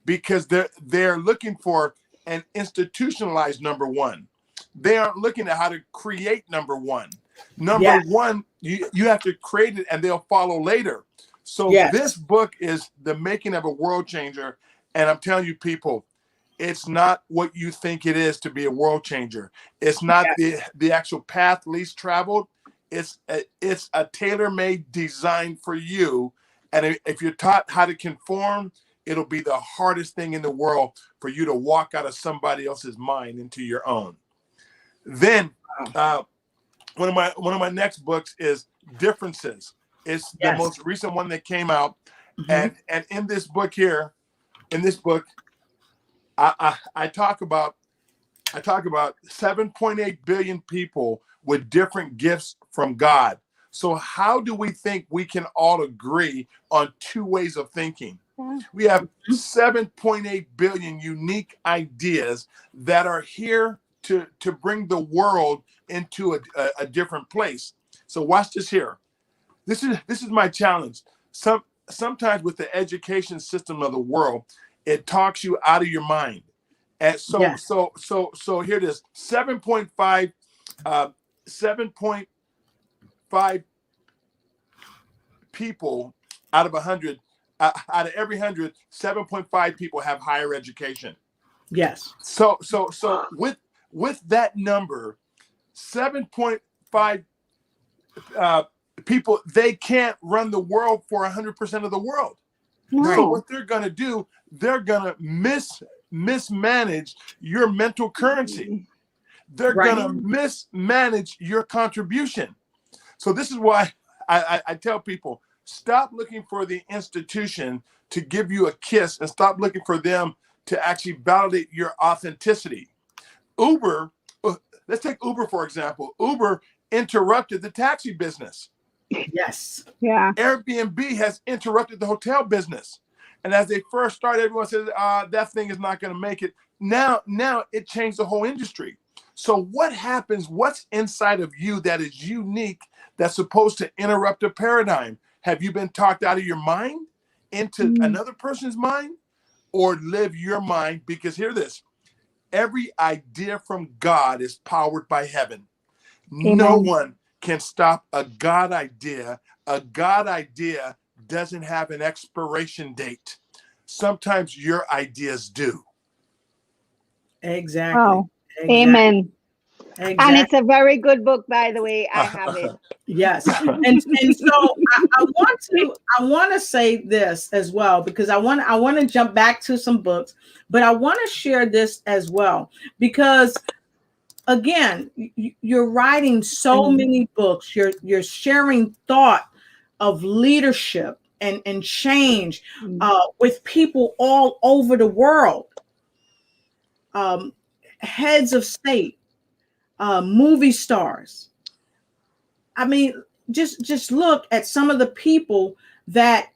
because they're looking for an institutionalized number one. They aren't looking at how to create number one. Number one, you have to create it, and they'll follow later. So this book is The Making of a World Changer. And I'm telling you, people, it's not what you think it is to be a world changer. It's not the actual path least traveled. It's a tailor-made design for you. And if you're taught how to conform, it'll be the hardest thing in the world for you to walk out of somebody else's mind into your own. Then one of my next books is Differences. It's the most recent one that came out. And in this book, I talk about 7.8 billion people with different gifts from God. So how do we think we can all agree on two ways of thinking? We have 7.8 billion unique ideas that are here to bring the world into a different place. So watch this here. This is my challenge. Sometimes with the education system of the world, it talks you out of your mind. And so here it is. 7.5 people out of 100, out of every 100, 7.5 people have higher education. Yes. So with that number, 7.5 people, they can't run the world for 100% of the world. No. So what they're going to do, they're going to mismanage your mental currency. They're going to mismanage your contribution. So this is why I tell people, stop looking for the institution to give you a kiss, and stop looking for them to actually validate your authenticity. Uber let's take Uber, for example. Uber interrupted the taxi business. Yes. Yeah. Airbnb has interrupted the hotel business. And as they first started, everyone said, that thing is not going to make it. Now it changed the whole industry. So what happens? What's inside of you that is unique, that's supposed to interrupt a paradigm? Have you been talked out of your mind into another person's mind, or live your mind? Because hear this, every idea from God is powered by heaven. Amen. No one can stop a God idea. A God idea doesn't have an expiration date. Sometimes your ideas do. Exactly. Oh, exactly. Amen. Exactly. And it's a very good book, by the way. I have it. Yes. And so I want to say this as well, because I want to jump back to some books, but I want to share this as well, because again, you're writing so many books. You're sharing thought of leadership and change with people all over the world. Heads of state, movie stars. I mean, just look at some of the people that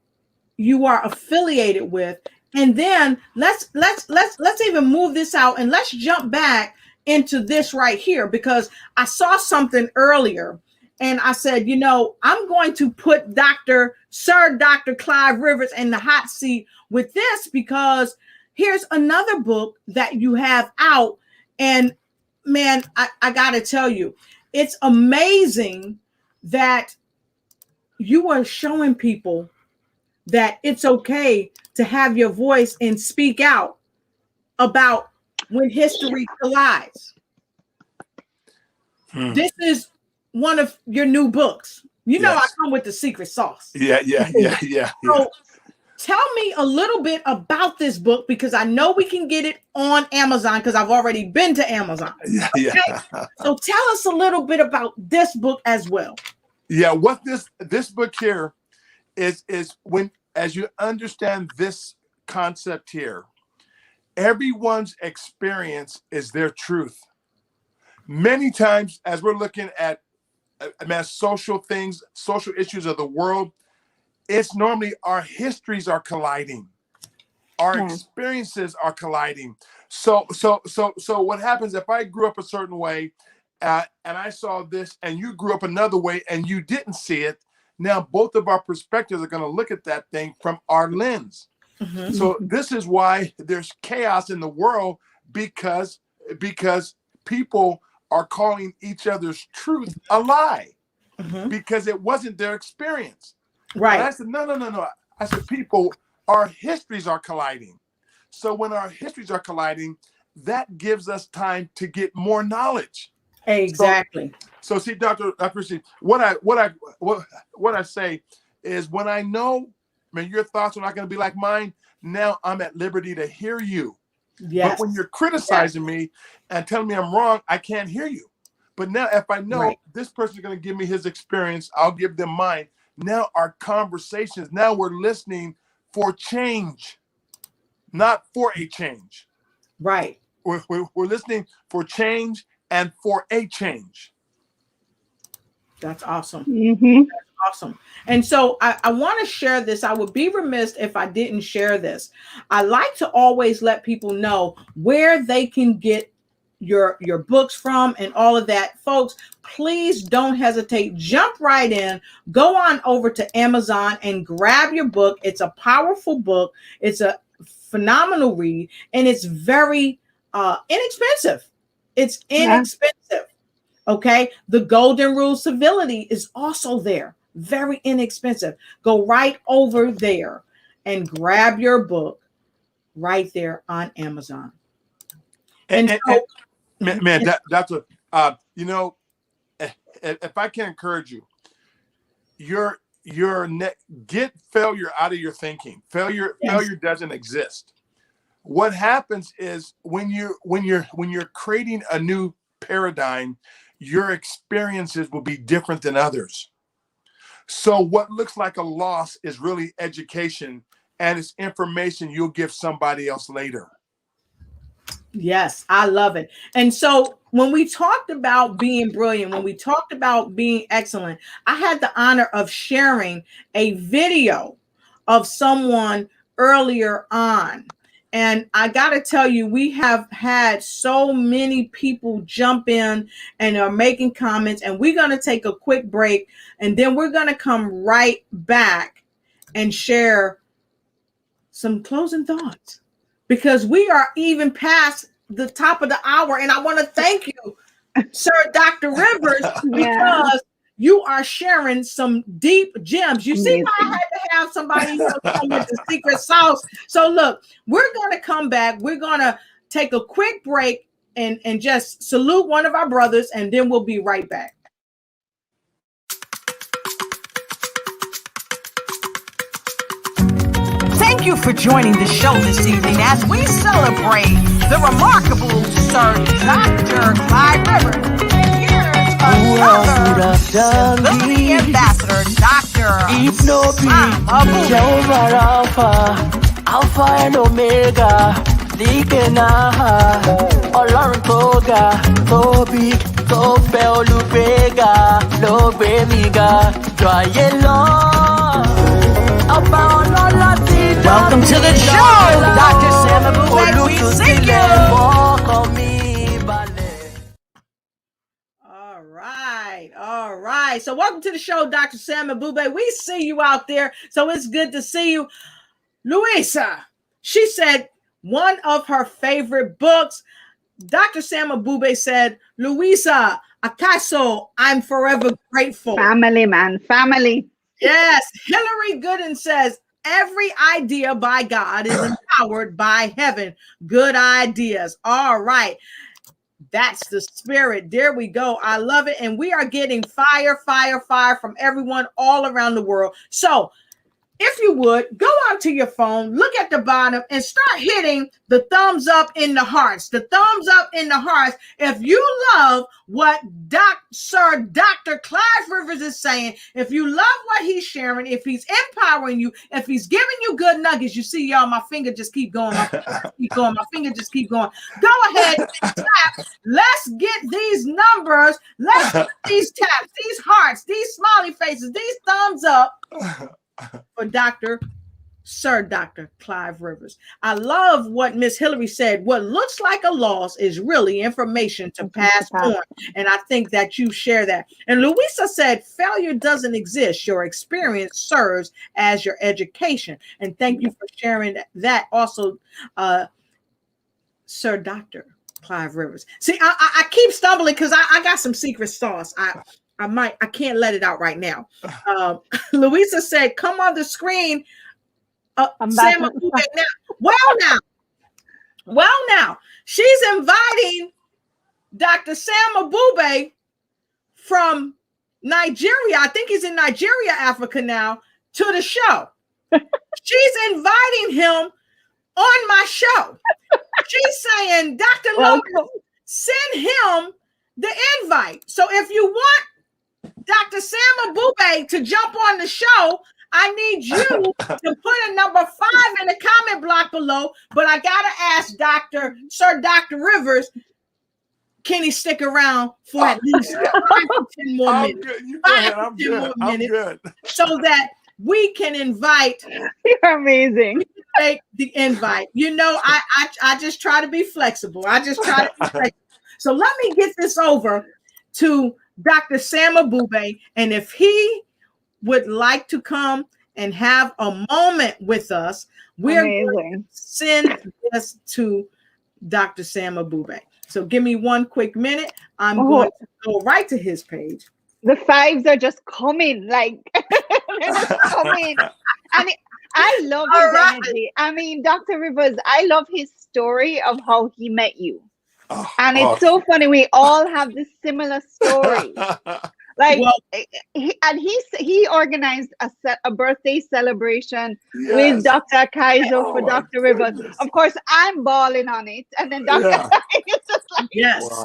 you are affiliated with, and then let's even move this out, and let's jump back into this right here, because I saw something earlier, and I said, you know, I'm going to put Dr. Clyde Rivers in the hot seat with this, because here's another book that you have out, and man, I got to tell you, it's amazing that you are showing people that it's okay to have your voice and speak out about when history collides. This is one of your new books. You know, I come with the secret sauce. Yeah. So tell me a little bit about this book, because I know we can get it on Amazon, because I've already been to Amazon. Yeah. So tell us a little bit about this book as well. Yeah, what this book here is when, as you understand this concept here, everyone's experience is their truth. Many times, as we're looking at social things, social issues of the world, it's normally our histories are colliding, our experiences are colliding. So what happens if I grew up a certain way, and I saw this, and you grew up another way, and you didn't see it? Now both of our perspectives are going to look at that thing from our lens. So this is why there's chaos in the world, because people are calling each other's truth a lie, because it wasn't their experience. Right. And I said, no. I said, people, our histories are colliding. So when our histories are colliding, that gives us time to get more knowledge. Exactly. So see, Dr. Steve, what I say is, when I know, man, your thoughts are not going to be like mine, now I'm at liberty to hear you. But when you're criticizing me and telling me I'm wrong, I can't hear you. But now if I know this person is going to give me his experience, I'll give them mine. Now our conversations, now we're listening for change, not for a change. Right. We're listening for change and for a change. That's awesome. That's awesome. And so I want to share this. I would be remiss if I didn't share this. I like to always let people know where they can get your books from and all of that. Folks, please don't hesitate. Jump right in. Go on over to Amazon and grab your book. It's a powerful book. It's a phenomenal read, and it's very inexpensive. It's inexpensive. Okay. The Golden Rule Civility is also there. Very inexpensive. Go right over there and grab your book right there on Amazon. And man, that's what, you know, if I can encourage you, get failure out of your thinking. Failure doesn't exist. What happens is when you're creating a new paradigm, your experiences will be different than others. So what looks like a loss is really education, and it's information you'll give somebody else later. Yes, I love it. And so when we talked about being brilliant, when we talked about being excellent, I had the honor of sharing a video of someone earlier on. And I got to tell you, we have had so many people jump in and are making comments, and we're going to take a quick break, and then we're going to come right back and share some closing thoughts, because we are even past the top of the hour. And I want to thank you, Sir Dr. Rivers, because you are sharing some deep gems. You see why I had to have somebody come with the secret sauce. So look, we're going to come back. We're going to take a quick break and just salute one of our brothers, and then we'll be right back. Thank you for joining the show this evening as we celebrate the remarkable Sir Dr. Clyde Rivers. Another Civility Ambassador, Dr. If no be Jehovah Alpha, Alpha and Omega, Dikena, Ọlọ́run tó ga, tó big, tó fẹ́ olùgbéga, ló gbé mi ga, jọ ayé lọ. Welcome to the show, Dr. Sam Abube. We see you. All right. So welcome to the show, Dr. Sam Abube. We see you out there. So it's good to see you. Louisa, she said one of her favorite books. Dr. Sam Abube said, Louisa, acaso I'm forever grateful. Family, man, family. Yes. Hillary Gooden says, every idea by God is empowered by heaven. Good ideas. All right. That's the spirit. There we go. I love it. And we are getting fire from everyone all around the world. So if you would, go onto your phone, look at the bottom, and start hitting the thumbs up in the hearts. The thumbs up in the hearts. If you love what Sir Dr. Clyde Rivers is saying, if you love what he's sharing, if he's empowering you, if he's giving you good nuggets, you see, y'all, my finger just keep going. My finger just keep going. Go ahead and tap. Let's get these numbers. Let's get these taps, these hearts, these smiley faces, these thumbs up for Sir Dr. Clyde Rivers. I love what Miss Hillary said. What looks like a loss is really information to pass on. And I think that you share that. And Louisa said, failure doesn't exist. Your experience serves as your education. And thank you for sharing that also, Sir Dr. Clyde Rivers. See, I keep stumbling because I got some secret sauce. I can't let it out right now. Louisa said, come on the screen. Sam Abube now. Well now, she's inviting Dr. Sam Abube from Nigeria. I think he's in Nigeria, Africa now, to the show. She's inviting him on my show. She's saying, Dr. Logan, send him the invite. So if you want Dr. Sam Abube to jump on the show, I need you to put a number 5 in the comment block below. But I gotta ask Sir Dr. Rivers, can he stick around for at least 5 to 10 more minutes? I'm good. So that we can invite. You're amazing. Take the invite. You know, I just try to be flexible. So let me get this over to Dr. Sam Abube, and if he would like to come and have a moment with us, we're going to send this to Dr. Sam Abube. So give me one quick minute. I'm going to go right to his page. The 5s are just coming, like they're just coming. And I love his energy. I mean, Dr. Rivers, I love his story of how he met you. And it's so funny. We all have this similar story. Like, he organized a birthday celebration with Dr. Kaizo for Dr. Rivers. Of course, I'm balling on it, and then Dr. Kaizo just like,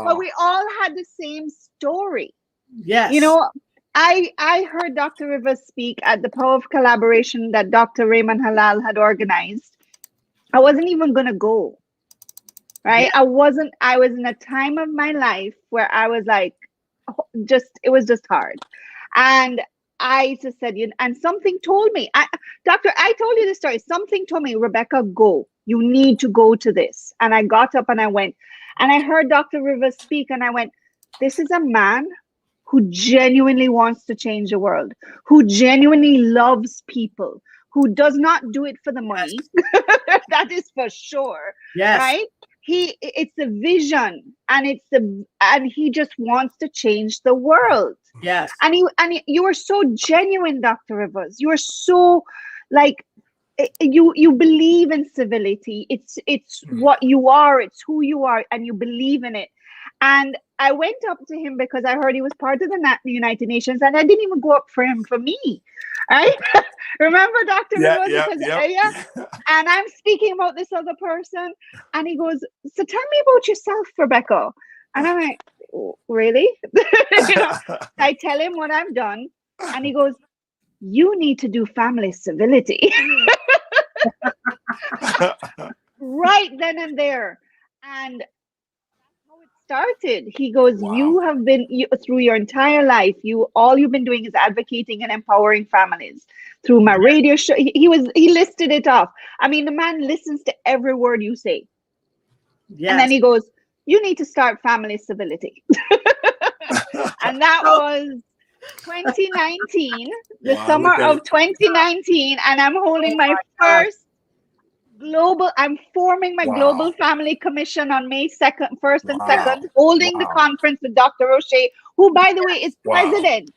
but we all had the same story. Yes, you know, I heard Dr. Rivers speak at the Power of Collaboration that Dr. Raymond Halal had organized. I wasn't even gonna go. right? I was in a time of my life where I was like, it was just hard. And I just said, and something told me, Doctor, I told you the story. Something told me, Rebecca, go. You need to go to this. And I got up and I went. And I heard Dr. Rivers speak and I went, this is a man who genuinely wants to change the world, who genuinely loves people, who does not do it for the money. That is for sure. Yes. Right? It's a vision, and he just wants to change the world. Yes. And you are so genuine, Dr. Rivers. You are so like, you believe in civility. It's what you are, it's who you are, and you believe in it. And I went up to him because I heard he was part of the United Nations, and I didn't even go up for him for me. Right? Remember, Dr. Rivers? And I'm speaking about this other person, and he goes, so tell me about yourself, Rebecca. And I'm like, really? I tell him what I've done, and he goes, you need to do family civility. Right then and there. And started. He goes, wow. You have been through your entire life. All you've been doing is advocating and empowering families through my radio show. He listed it off. I mean, the man listens to every word you say. Yes. And then he goes, you need to start family civility. And that was 2019, the summer of 2019. And I'm holding my first I'm forming my global family commission on May 2nd, 1st and 2nd, holding the conference with Dr. Roche, who, by the way, is president,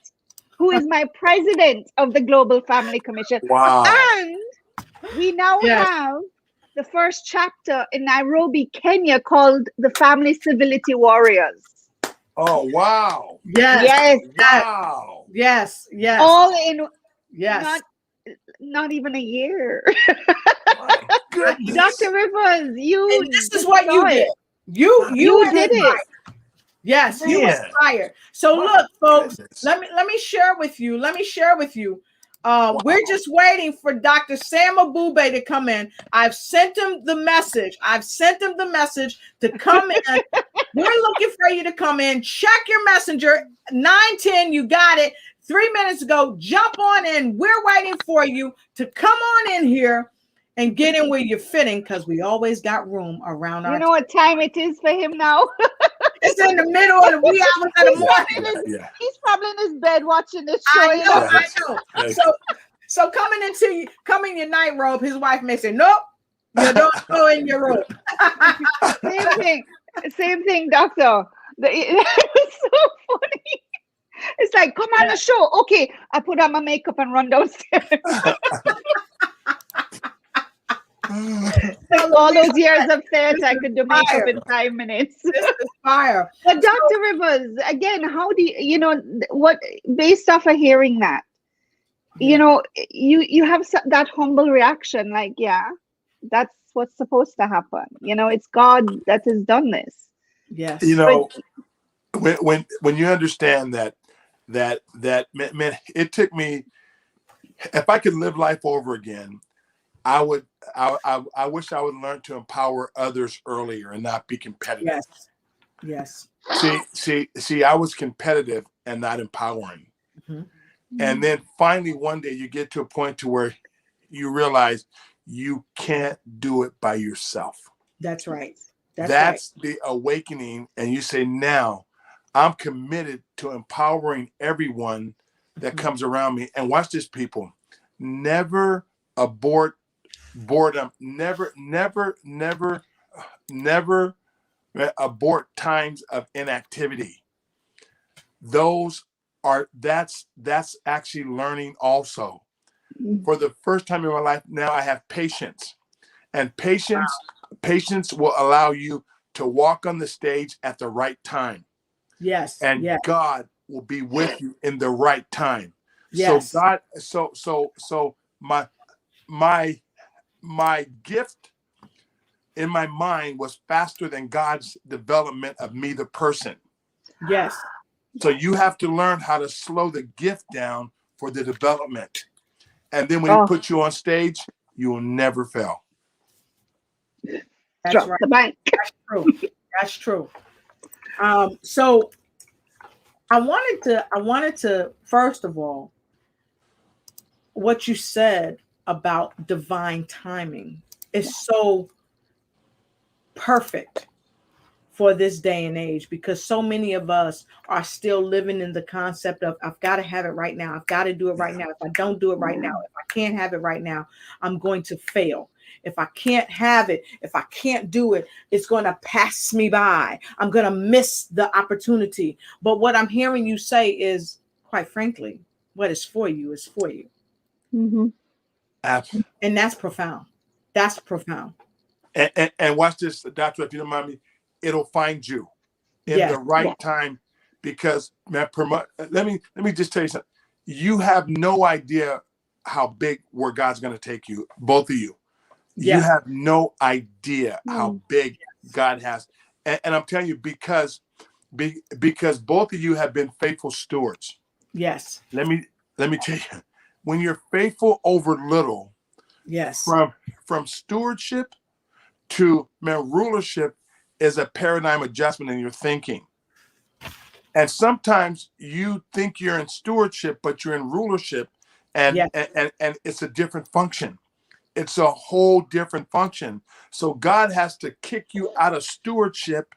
who is my president of the Global Family Commission. Wow. And we now have the first chapter in Nairobi, Kenya, called the Family Civility Warriors. Oh, wow. Yes. Wow. Yes. All in not even a year. Dr. Rivers, this is what you did. You did it. Yes, you inspired. So look, folks, let me share with you. We're just waiting for Dr. Sam Abube to come in. I've sent him the message to come in. We're looking for you to come in. Check your messenger. 9:10, you got it. 3 minutes ago, jump on in. We're waiting for you to come on in here and get in where you're fitting, because we always got room around our. You know what time it is for him now? It's in the middle of the wee hours of the morning. He's probably in his bed watching this show. I know. So coming in your night robe, his wife may say, nope, you don't go in your robe. Same thing, doctor. It was so funny. It's like, come on the show. Okay, I put on my makeup and run downstairs. All those years of theater, I could do makeup in 5 minutes. This is fire. But Dr. Rivers, again, how do what, based off of hearing that, you have that humble reaction, like, that's what's supposed to happen. It's God that has done this. Yes. When you understand that man, it took me, if I could live life over again, I wish I would learn to empower others earlier and not be competitive. Yes. See, I was competitive and not empowering. Mm-hmm. And then finally one day you get to a point to where you realize you can't do it by yourself. That's right. That's the awakening. And you say, now I'm committed to empowering everyone that comes around me. And watch this, people. Never abort boredom. Never abort times of inactivity. That's actually learning also. For the first time in my life, now I have patience. And patience will allow you to walk on the stage at the right time. Yes. And God will be with you in the right time. Yes. So my gift in my mind was faster than God's development of me, the person. Yes. So you have to learn how to slow the gift down for the development. And then when he puts you on stage, you will never fail. That's drop right. the mic. That's true. That's true. So I wanted to first of all, what you said about divine timing is so perfect for this day and age, because so many of us are still living in the concept of I've got to have it right now. I've got to do it right now. If I don't do it right now, if I can't have it right now, I'm going to fail. If I can't have it, if I can't do it, it's going to pass me by. I'm going to miss the opportunity. But what I'm hearing you say is, quite frankly, what is for you is for you. Mm-hmm. Absolutely. And that's profound. That's profound. And watch this, Doctor, if you don't mind me, it'll find you in the right time, because let me just tell you something. You have no idea how big where God's going to take you, both of you. You have no idea how big God has. And I'm telling you, because both of you have been faithful stewards. Yes. Let me tell you, when you're faithful over little, from stewardship to rulership is a paradigm adjustment in your thinking. And sometimes you think you're in stewardship, but you're in rulership, and it's a different function. It's a whole different function. So God has to kick you out of stewardship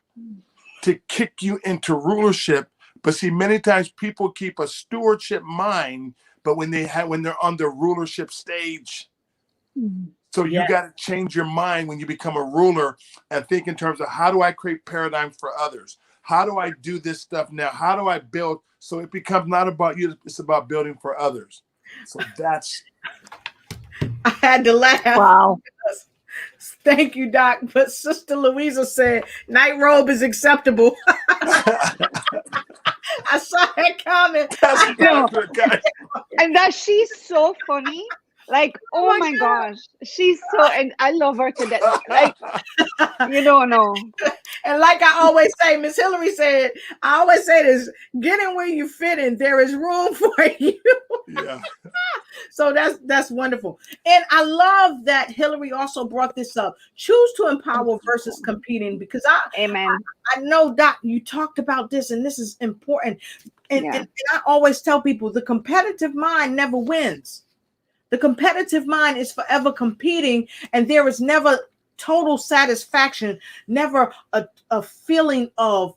to kick you into rulership. But see, many times people keep a stewardship mind, but when they're on the rulership stage. So you got to change your mind when you become a ruler and think in terms of, how do I create paradigms for others? How do I do this stuff now? How do I build? So it becomes not about you, it's about building for others. So that's... I had to laugh. Wow. Thank you, Doc. But Sister Louisa said, night robe is acceptable. I saw that comment. And that she's so funny. Like, oh my gosh, she's so, and I love her to death. Like, you don't know. And like I always say, Miss Hillary said, I always say this: get in where you fit in. There is room for you. Yeah. So that's wonderful. And I love that Hillary also brought this up. Choose to empower versus competing, because I know, Doc, you talked about this, and this is important. And I always tell people, the competitive mind never wins. The competitive mind is forever competing, and there is never total satisfaction, never a feeling of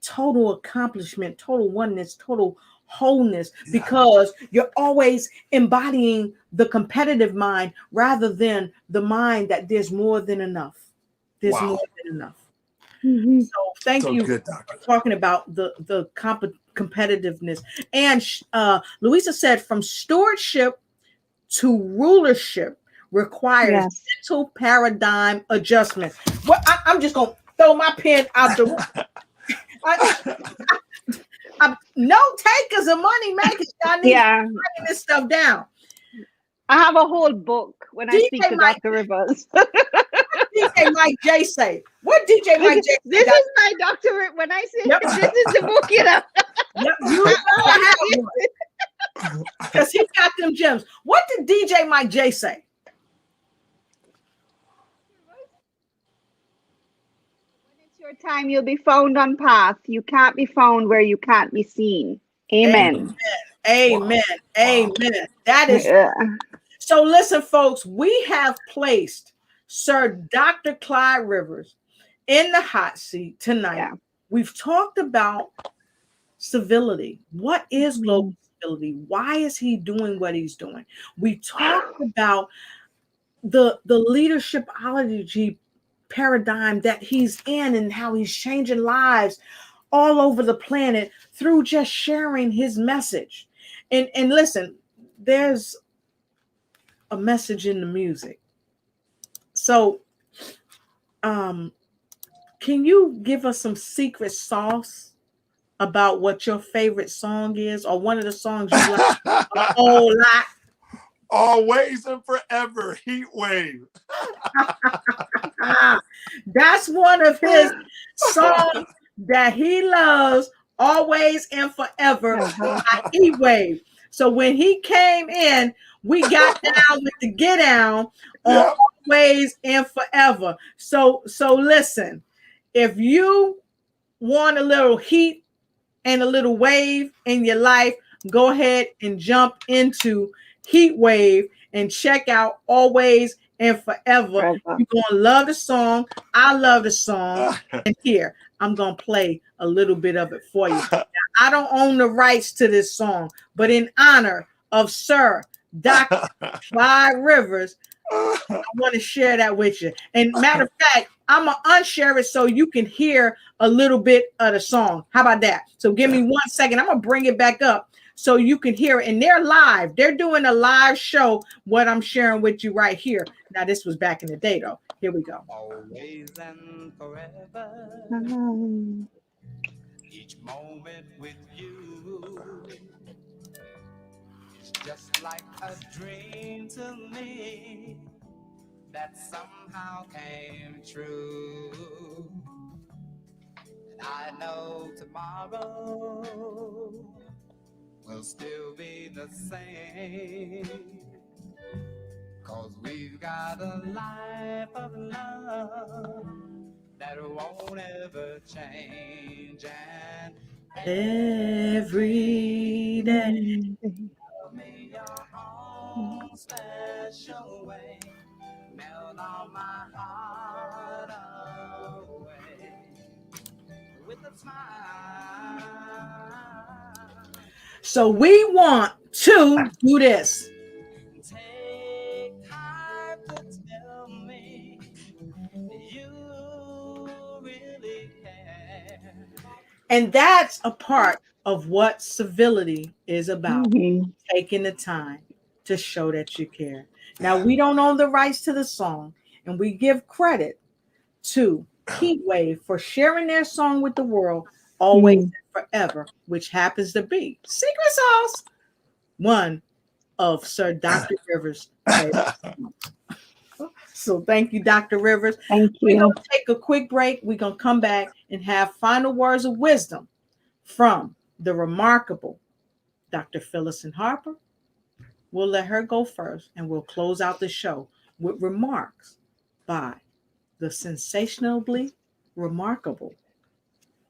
total accomplishment, total oneness, total wholeness, because you're always embodying the competitive mind rather than the mind that there's more than enough. There's more than enough. Mm-hmm. So thank you for talking about the competitiveness. And Louisa said, from stewardship to rulership requires mental paradigm adjustment. Well, I'm just gonna throw my pen out the note takers and money makers. I need to write this stuff down. I have a whole book when I speak to Dr. Rivers. DJ Mike J say. What DJ Mike J say? This is my doctorate. When I say this is the book, you know. You have one. Because he got them gems. What did DJ Mike J say? When it's your time, you'll be found on path. You can't be found where you can't be seen. Amen. Amen. Wow. Amen. That is so. Listen, folks, we have placed Sir Dr. Clyde Rivers in the hot seat tonight. Yeah. We've talked about civility. What is global civility? Why is he doing what he's doing? We talked about the leadershipology paradigm that he's in and how he's changing lives all over the planet through just sharing his message. And listen, there's a message in the music. So can you give us some secret sauce about what your favorite song is, or one of the songs you like a whole lot? Always and Forever, Heat Wave. That's one of his songs that he loves, Always and Forever, Heat Wave. So when he came in, we got down with the get down on always and forever. So listen, if you want a little heat and a little wave in your life, go ahead and jump into Heat Wave and check out Always and Forever. You're going to love the song. I love the song. And here, I'm going to play a little bit of it for you. Now, I don't own the rights to this song, but in honor of Sir Dr. Clyde Rivers, I want to share that with you. And matter of fact, I'm going to unshare it so you can hear a little bit of the song. How about that? So give me 1 second. I'm going to bring it back up so you can hear it. And they're live. They're doing a live show, what I'm sharing with you right here. Now, this was back in the day, though. Here we go. Always and forever. Each moment with you is just like a dream to me that somehow came true. And I know tomorrow will still be the same, 'cause we've got a life of love that won't ever change. And every day, tell me your own special way, melt all my heart away with a smile. So we want to do this. Take time to tell me you really care. And that's a part of what civility is about. Taking the time to show that you care. Now, we don't own the rights to the song, and we give credit to Heatwave for sharing their song with the world, Always and Forever, which happens to be Secret Sauce, one of Sir Dr. Rivers' favorite songs. So thank you, Dr. Rivers. Thank you. We're going to take a quick break. We're going to come back and have final words of wisdom from the remarkable Dr. Phyllis Harper. We'll let her go first, and we'll close out the show with remarks by the sensationally remarkable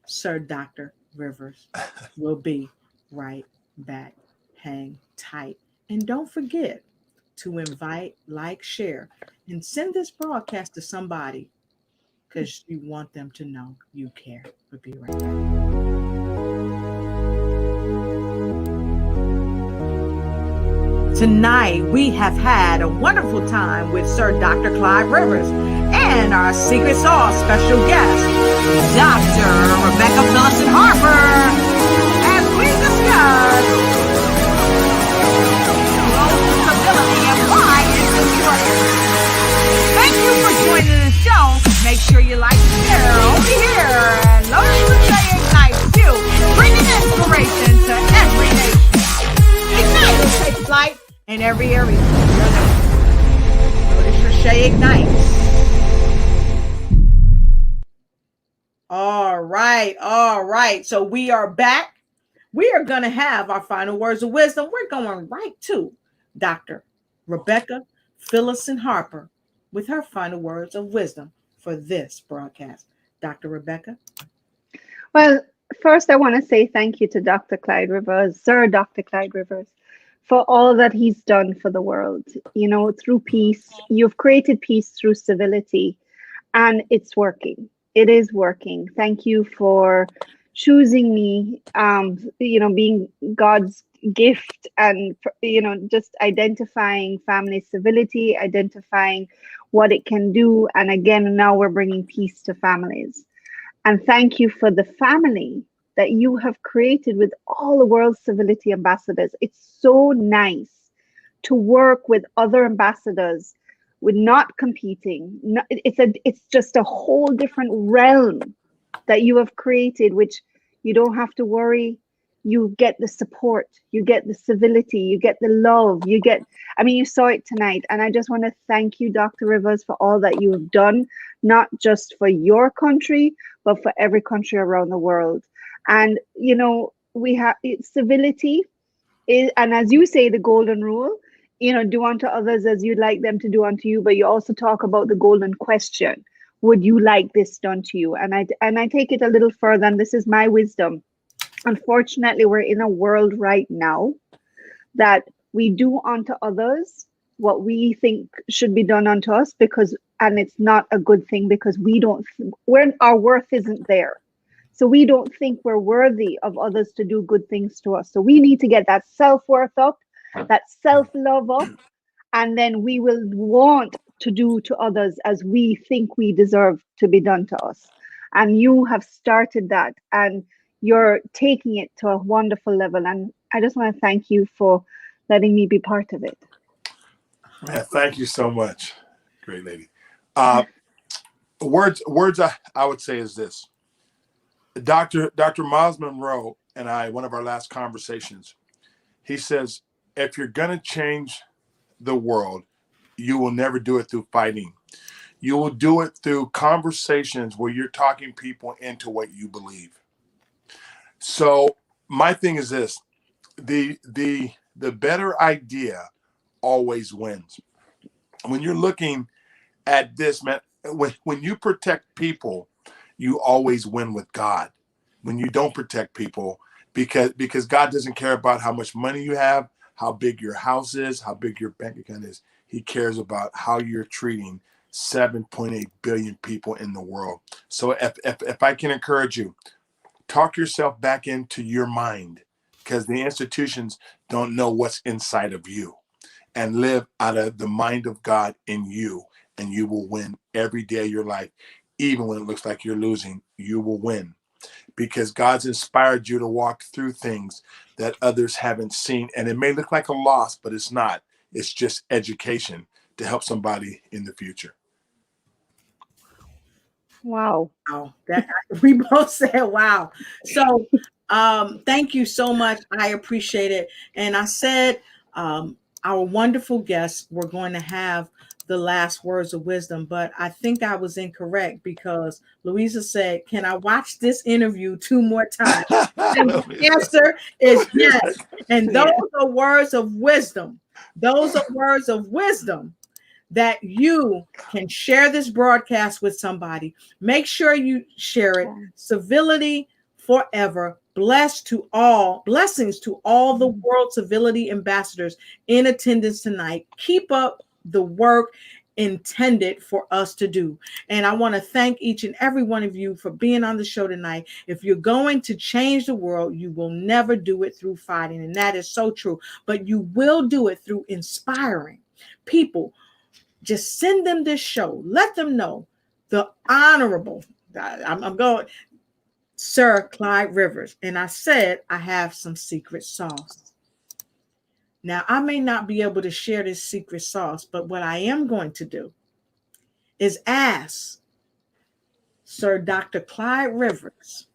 Sir Dr. Rivers. We'll be right back. Hang tight. And don't forget to invite, like, share, and send this broadcast to somebody because you want them to know you care. We'll be right back. Tonight, we have had a wonderful time with Sir Dr. Clyde Rivers and our Secret Sauce special guest, Dr. Rebecca Phyllis Harper, as we discuss civility and why it's important. Thank you for joining the show. Make sure you like and share over here and Lotus Crusade Ignites you, bringing inspiration to every nation. Ignite will take flight in every area. Lotus Crusade Ignites. All right. So we are back. We are going to have our final words of wisdom. We're going right to Dr. Rebecca Phyllis Harper with her final words of wisdom for this broadcast. Dr. Rebecca. Well, first, I want to say thank you to Dr. Clyde Rivers, Sir Dr. Clyde Rivers, for all that he's done for the world. You know, through peace, you've created peace through civility, and it's working. It is working. Thank you for choosing me, being God's gift, and, just identifying family civility, identifying what it can do. And again, now we're bringing peace to families. And thank you for the family that you have created with all the world's civility ambassadors. It's so nice to work with other ambassadors with not competing. It's just a whole different realm that you have created, which you don't have to worry. You get the support, you get the civility, you get the love, you saw it tonight. And I just want to thank you, Dr. Rivers, for all that you have done, not just for your country, but for every country around the world. And, we have civility is, and as you say, the golden rule do unto others as you'd like them to do unto you, but you also talk about the golden question. Would you like this done to you? And I take it a little further, and this is my wisdom. Unfortunately, we're in a world right now that we do unto others what we think should be done unto us, and it's not a good thing, because our worth isn't there. So we don't think we're worthy of others to do good things to us. So we need to get that self-worth up, that self-love up, and then we will want to do to others as we think we deserve to be done to us. And you have started that, and you're taking it to a wonderful level. And I just want to thank you for letting me be part of it. Man, thank you so much. Great lady. Words I would say is this. Dr. Miles Monroe and I, one of our last conversations, he says, if you're going to change the world, you will never do it through fighting. You will do it through conversations where you're talking people into what you believe. So my thing is this, the better idea always wins. When you're looking at this, man, when you protect people, you always win with God. When you don't protect people, because God doesn't care about how much money you have, how big your house is, how big your bank account is. He cares about how you're treating 7.8 billion people in the world. So if I can encourage you, talk yourself back into your mind, because the institutions don't know what's inside of you, and live out of the mind of God in you, and you will win every day of your life. Even when it looks like you're losing, you will win, because God's inspired you to walk through things that others haven't seen. And it may look like a loss, but it's not. It's just education to help somebody in the future. Wow. We both said wow. So thank you so much. I appreciate it. And I said our wonderful guests were going to have the last words of wisdom, but I think I was incorrect, because Louisa said, can I watch this interview 2 more times? And the answer is yes. And those are words of wisdom. Those are words of wisdom that you can share this broadcast with somebody. Make sure you share it. Civility forever. Blessings to all the World Civility Ambassadors in attendance tonight. Keep up the work intended for us to do. And I want to thank each and every one of you for being on the show tonight. If you're going to change the world, you will never do it through fighting. And that is so true. But you will do it through inspiring people. Just send them this show. Let them know the honorable, I'm going, Sir Clyde Rivers. And I said, I have some secret sauce. Now, I may not be able to share this secret sauce, but what I am going to do is ask Sir Dr. Clyde Rivers,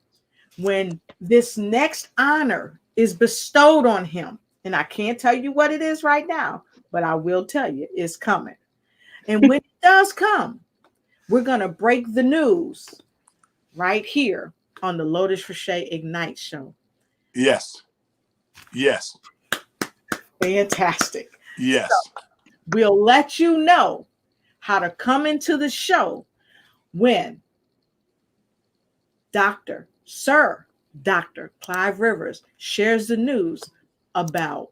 when this next honor is bestowed on him, and I can't tell you what it is right now, but I will tell you it's coming. And when it does come, we're going to break the news right here on the Lotus Roche Ignite show. Yes. Yes. Fantastic. Yes. So we'll let you know how to come into the show when Sir Dr. Clyde Rivers shares the news about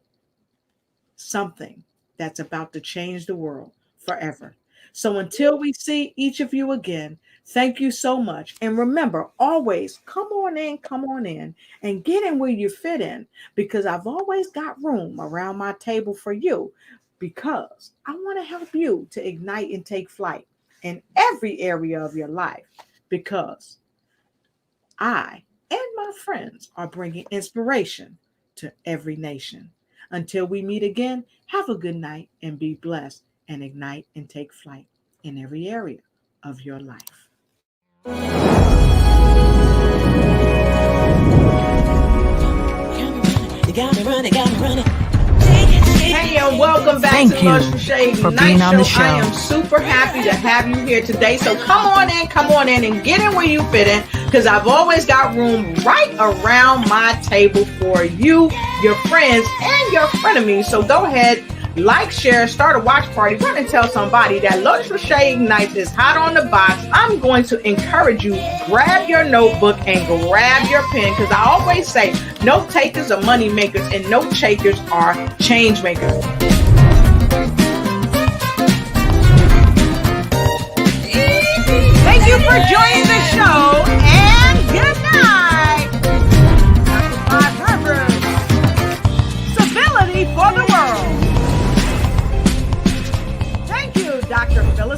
something that's about to change the world forever. So until we see each of you again, thank you so much. And remember, always come on in and get in where you fit in, because I've always got room around my table for you, because I want to help you to ignite and take flight in every area of your life, because I and my friends are bringing inspiration to every nation. Until we meet again, have a good night and be blessed, and ignite and take flight in every area of your life. Hey, and welcome back to Lotus Roche Ignite Show. I am super happy to have you here today. So come on in and get in where you fit in, because I've always got room right around my table for you, your friends, and your frenemies. So go ahead, like, share, start a watch party, run and tell somebody that Lotus Rashay Ignites is hot on the box. I'm going to encourage you, grab your notebook and grab your pen, because I always say note takers are money makers and note takers are change makers. Thank you for joining